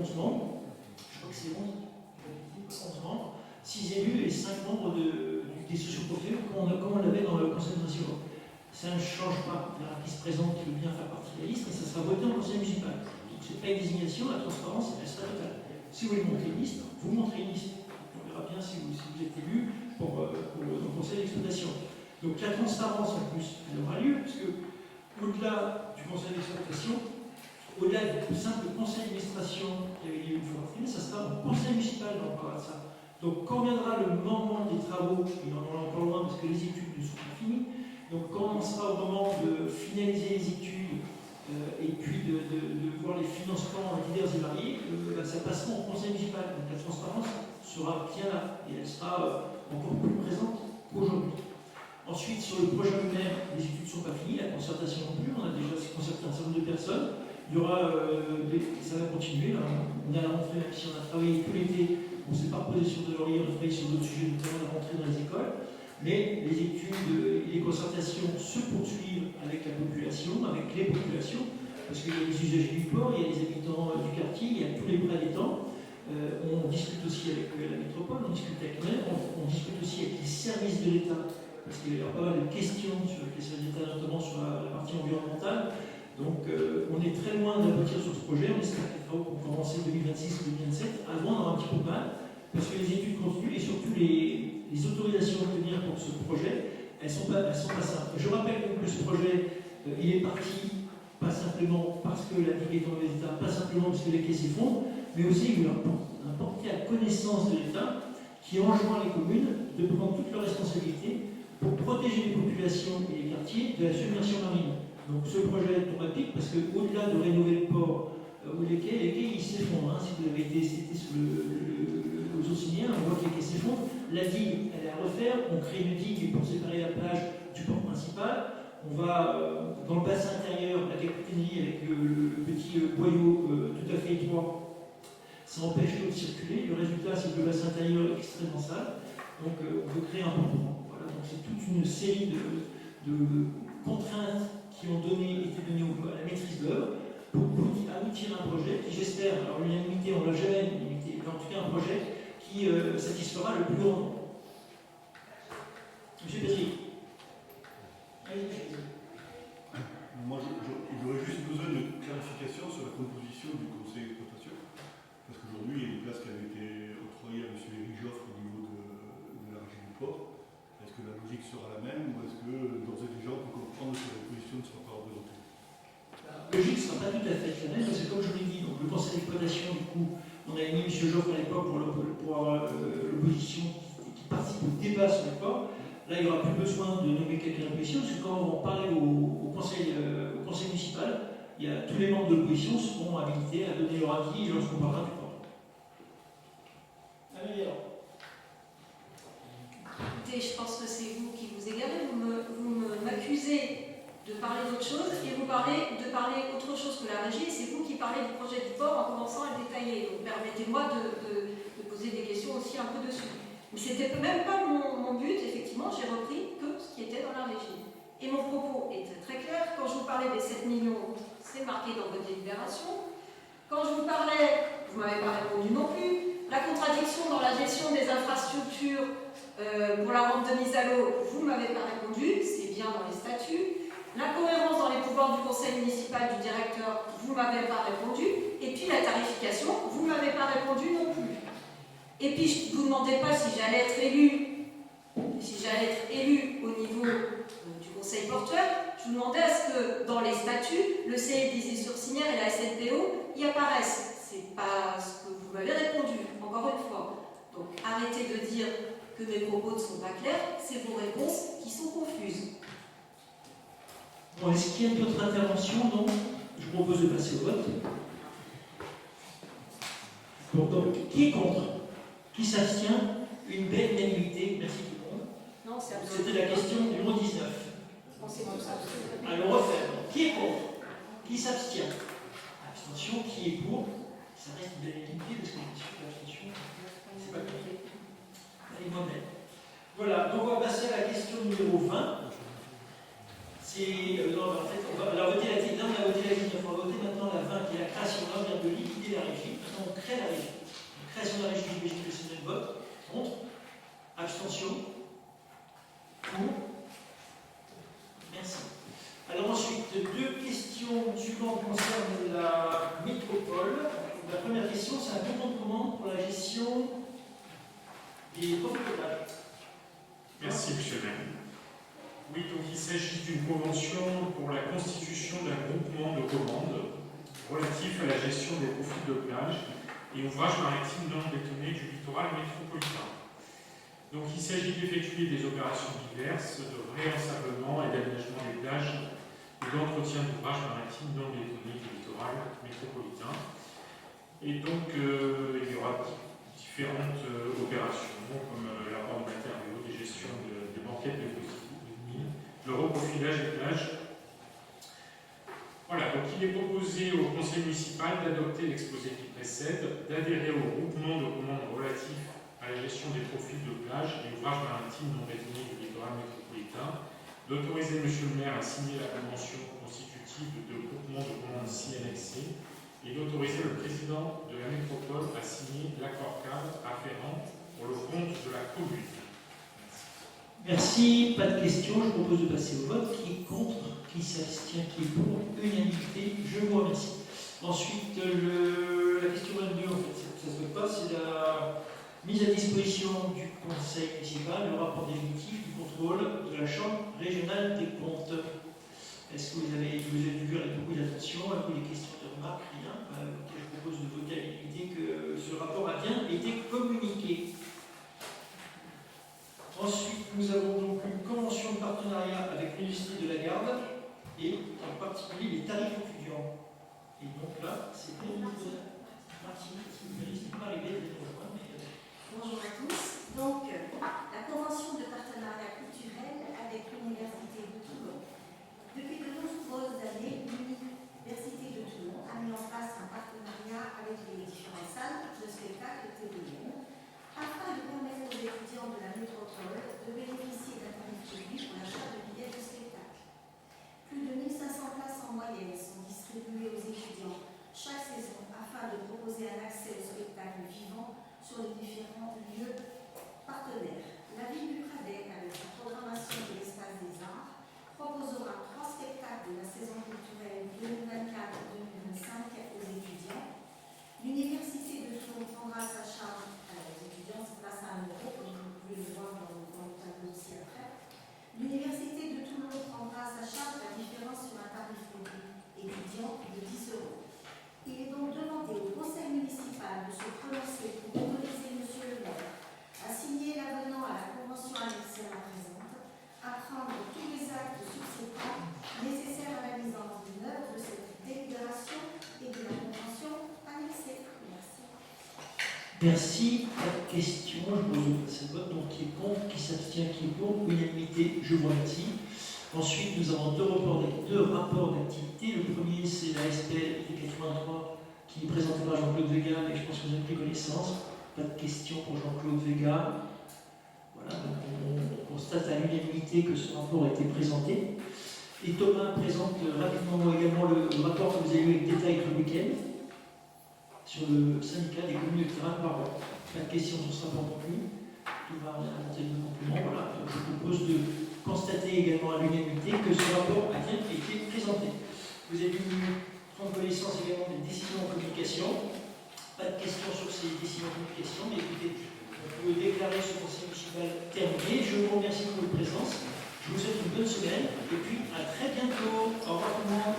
11 membres. Je crois que c'est 11 membres, 6 élus et 5 membres des socioprofils, comme on l'avait dans le conseil national. Ça ne change pas. Il y en a qui se présente, qui veut bien faire partie de la liste, mais ça sera voté en conseil municipal. Donc c'est pas une désignation, la transparence, elle sera totale. Si vous voulez montrer une liste, vous montrez une liste. On verra bien si vous êtes élu pour le conseil d'exploitation. Donc la transparence en plus, elle aura lieu, parce que au-delà du conseil d'exploitation, au-delà du simple conseil d'administration qui avait lieu une fois, ça sera un conseil municipal dont on parlera de ça. Donc quand viendra le moment des travaux, et on en est encore loin parce que les études ne sont pas finies, donc quand on sera au moment de finaliser les études et puis de voir les financements divers et variés, ça passera au conseil municipal. Donc la transparence sera bien là et elle sera encore plus présente qu'aujourd'hui. Ensuite, sur le projet lui-même, les études ne sont pas finies, la concertation non plus, on a déjà concerté un certain nombre de personnes. Il y aura, ça va continuer, là. On a la rentrée, même si on a travaillé tout l'été, on ne s'est pas reposé sur de laurier, on a travaillé sur d'autres sujets, notamment la rentrée dans les écoles. Mais les études et les concertations se poursuivent avec la population, avec les populations, parce qu'il y a les usagers du port, il y a les habitants du quartier, il y a tous les Pradétans. On discute aussi avec la métropole, on discute avec l'Air, on discute aussi avec les services de l'État, parce qu'il y a pas mal de questions sur les services d'État, notamment sur la partie environnementale. Donc on est très loin d'aboutir sur ce projet, on espère que les travaux vont commencer en 2026-2027, avant on aura un petit peu de mal, parce que les études continuent et surtout les autorisations à obtenir pour ce projet, elles sont pas simples. Je rappelle que ce projet, il est parti pas simplement parce que la digue est en mauvais état, pas simplement parce que les quais s'effondrent, mais aussi vous leur porter à connaissance de l'État qui enjoint les communes de prendre toutes leurs responsabilités pour protéger les populations et les quartiers de la submersion marine. Donc ce projet tombe à pic parce qu'au-delà de rénover le port ou les quais ils s'effondrent. Si vous avez été sur aux Auxinières, on voit que les quais s'effondrent. La digue, elle est à refaire. On crée une digue pour séparer la plage du port principal. On va dans le bassin intérieur, la capitainerie avec le petit boyau tout à fait étroit. Ça empêche l'eau de circuler. Le résultat, c'est que le bassin intérieur est extrêmement sale. Donc on veut créer un pont. Voilà, donc c'est toute une série de contraintes qui ont été données à la maîtrise d'œuvre pour aboutir à un projet qui, j'espère, alors l'unanimité, on ne l'a jamais limité, mais en tout cas un projet qui satisfera le plus grand nombre. Monsieur Pétry. Moi, j'aurais juste besoin de clarification sur la composition du conseil d'exploitation, parce qu'aujourd'hui, il y a une place qui avait été octroyée à M. Éric Joffre au niveau de la régie du port. Est-ce que la logique sera la même, ou est-ce que d'ores et déjà on peut comprendre que la position ne sera pas représentée? La logique ne sera pas tout à fait la même, parce que comme je vous l'ai dit, donc, le conseil d'exploitation, du coup, on avait mis M. Joffre à l'époque pour avoir l'opposition qui participe au débat sur le port. Là, il n'y aura plus besoin de nommer quelqu'un d'opposition, parce que quand on va parler au conseil municipal, tous les membres de l'opposition seront habilités à donner leur avis lorsqu'on parlera du port. Allez, alors. Écoutez, je pense que c'est vous qui vous égarez. Vous m'accusez de parler d'autre chose et vous parlez de parler autre chose que la régie. C'est vous qui parlez du projet du port en commençant à le détailler. Donc permettez-moi de poser des questions aussi un peu dessus. Mais c'était même pas mon but, effectivement, j'ai repris que ce qui était dans la régie. Et mon propos était très clair. Quand je vous parlais des 7 millions, c'est marqué dans votre délibération. Quand je vous parlais, vous ne m'avez pas répondu non plus. La contradiction dans la gestion des infrastructures pour la rente de mise à l'eau, vous ne m'avez pas répondu, c'est bien dans les statuts. La cohérence dans les pouvoirs du conseil municipal du directeur, vous ne m'avez pas répondu. Et puis la tarification, vous ne m'avez pas répondu non plus. Et puis je ne vous demandais pas si j'allais être élu au niveau du conseil portuaire. Je vous demandais à ce que dans les statuts, le CIE d'Issy-sur-Sinière et la SNPO y apparaissent. C'est pas ce que vous m'avez répondu, encore une fois. Donc arrêtez de dire que mes propos ne sont pas clairs, c'est vos réponses qui sont confuses. Bon, est-ce qu'il y a d'autres interventions? Donc, je vous propose de passer au vote. Bon, donc, qui est contre? Qui s'abstient? Une belle unanimité. Merci tout le monde. Non, c'est C'était la question numéro 19. Alors, on refait. Qui est contre? Qui s'abstient? Abstention. Qui est pour? Ça reste une belle unanimité parce que l'abstention, c'est pas clair. Allez, moi-même. Voilà, donc on va passer à la question numéro 20. Non, en fait, on va voter la 19, on a voté la 19, on va voter maintenant la 20, qui est la création. Là, on vient de liquider la régie. Maintenant, on crée la régie. La création de la régie du BGPC de vote. Contre. Abstention. Pour. Merci. Alors ensuite, deux questions suivantes concernent la métropole. La première question, c'est un compte de commande pour la gestion des profits de plage. Merci, monsieur le maire. Oui, donc il s'agit d'une convention pour la constitution d'un groupement de commandes relatif à la gestion des profits de plage et ouvrages maritimes non bétonnés du littoral métropolitain. Donc il s'agit d'effectuer des opérations diverses de réensablement et d'aménagement des plages et d'entretien d'ouvrages maritimes non bétonnés du littoral métropolitain. Et donc il y aura différentes opérations comme l'apport de matériaux, des gestions des banquettes de nuit, le reprofilage des plages. Voilà, donc il est proposé au conseil municipal d'adopter l'exposé qui précède, d'adhérer au groupement de commandes relatif à la gestion des profils de plage et ouvrages maritimes non bétonnés du littoral métropolitain, d'autoriser M. le maire à signer la convention constitutive de groupement de commandes ci annexé et d'autoriser le président de la métropole à signer l'accord cadre afférent pour le compte de la commune. Merci, pas de questions, je propose de passer au vote. Qui est contre? Qui s'abstient? Qui est pour? Unanimité, je vous remercie. Ensuite, la question 22, en fait, ça ne se vote pas, c'est la mise à disposition du conseil municipal, le rapport définitif du contrôle de la Chambre régionale des comptes. Est-ce que vous avez vu avec beaucoup d'attention, un peu des questions de remarques, rien je propose de voter à l'unanimité que ce rapport a bien été communiqué. Ensuite, nous avons donc une convention de partenariat avec l'Université de la Garde et en particulier les tarifs étudiants. Et donc là, c'est Martine qui ne risque pas arriver à les rejoindre. Bonjour à tous. Donc, la convention de partenariat culturel avec l'Université de Toulon. Depuis de nombreuses années, l'Université de Toulon a mis en place un partenariat avec les différentes salles de spectacle TVN afin de permettre aux étudiants de la métropole de bénéficier d'un tarif réduit pour l'achat de billets de spectacle. Plus de 1500 places en moyenne sont distribuées aux étudiants chaque saison afin de proposer un accès au spectacle vivant sur les différents lieux partenaires. La ville du Pradet, avec sa programmation de l'espace des arts, proposera 3 spectacles de la saison culturelle 2024-2025 aux étudiants. L'Université de Toulon prendra sa charge, les étudiants, c'est place à 1 euro, comme vous pouvez le voir dans le tableau aussi après. L'Université de Toulon prendra sa charge la différence sur un tarif réduit étudiant de 10 euros. Il est donc demandé au conseil municipal de se prononcer pour autoriser M. le maire à signer l'avenant à la convention annexée à la présente, à prendre tous les actes subséquents nécessaires à la mise en œuvre de cette délibération et de la convention annexée. Merci. Merci. Pas de questions. Je pose ce vote. Donc, qui est contre, qui s'abstient, qui est pour. Unanimité. Je vous remercie. Ensuite, nous avons deux rapports d'activité. Le premier, c'est la SP 83 qui est présenté par Jean-Claude Vega, mais je pense que vous avez pris connaissance. Pas de questions pour Jean-Claude Vega. Voilà, donc on constate à l'unanimité que ce rapport a été présenté. Et Thomas présente rapidement également le rapport que vous avez eu avec détail le week-end sur le syndicat des communes de terrain par an. Pas de questions sur ce rapport non plus. Tout va remonter de complément. Voilà, je propose de constater également à l'unanimité que ce rapport a bien été présenté. Vous avez dû prendre connaissance également des décisions en communication. Pas de questions sur ces décisions en communication, mais écoutez, on peut déclarer ce conseil municipal terminé. Je vous remercie pour votre présence. Je vous souhaite une bonne semaine et puis à très bientôt. Au revoir tout le monde.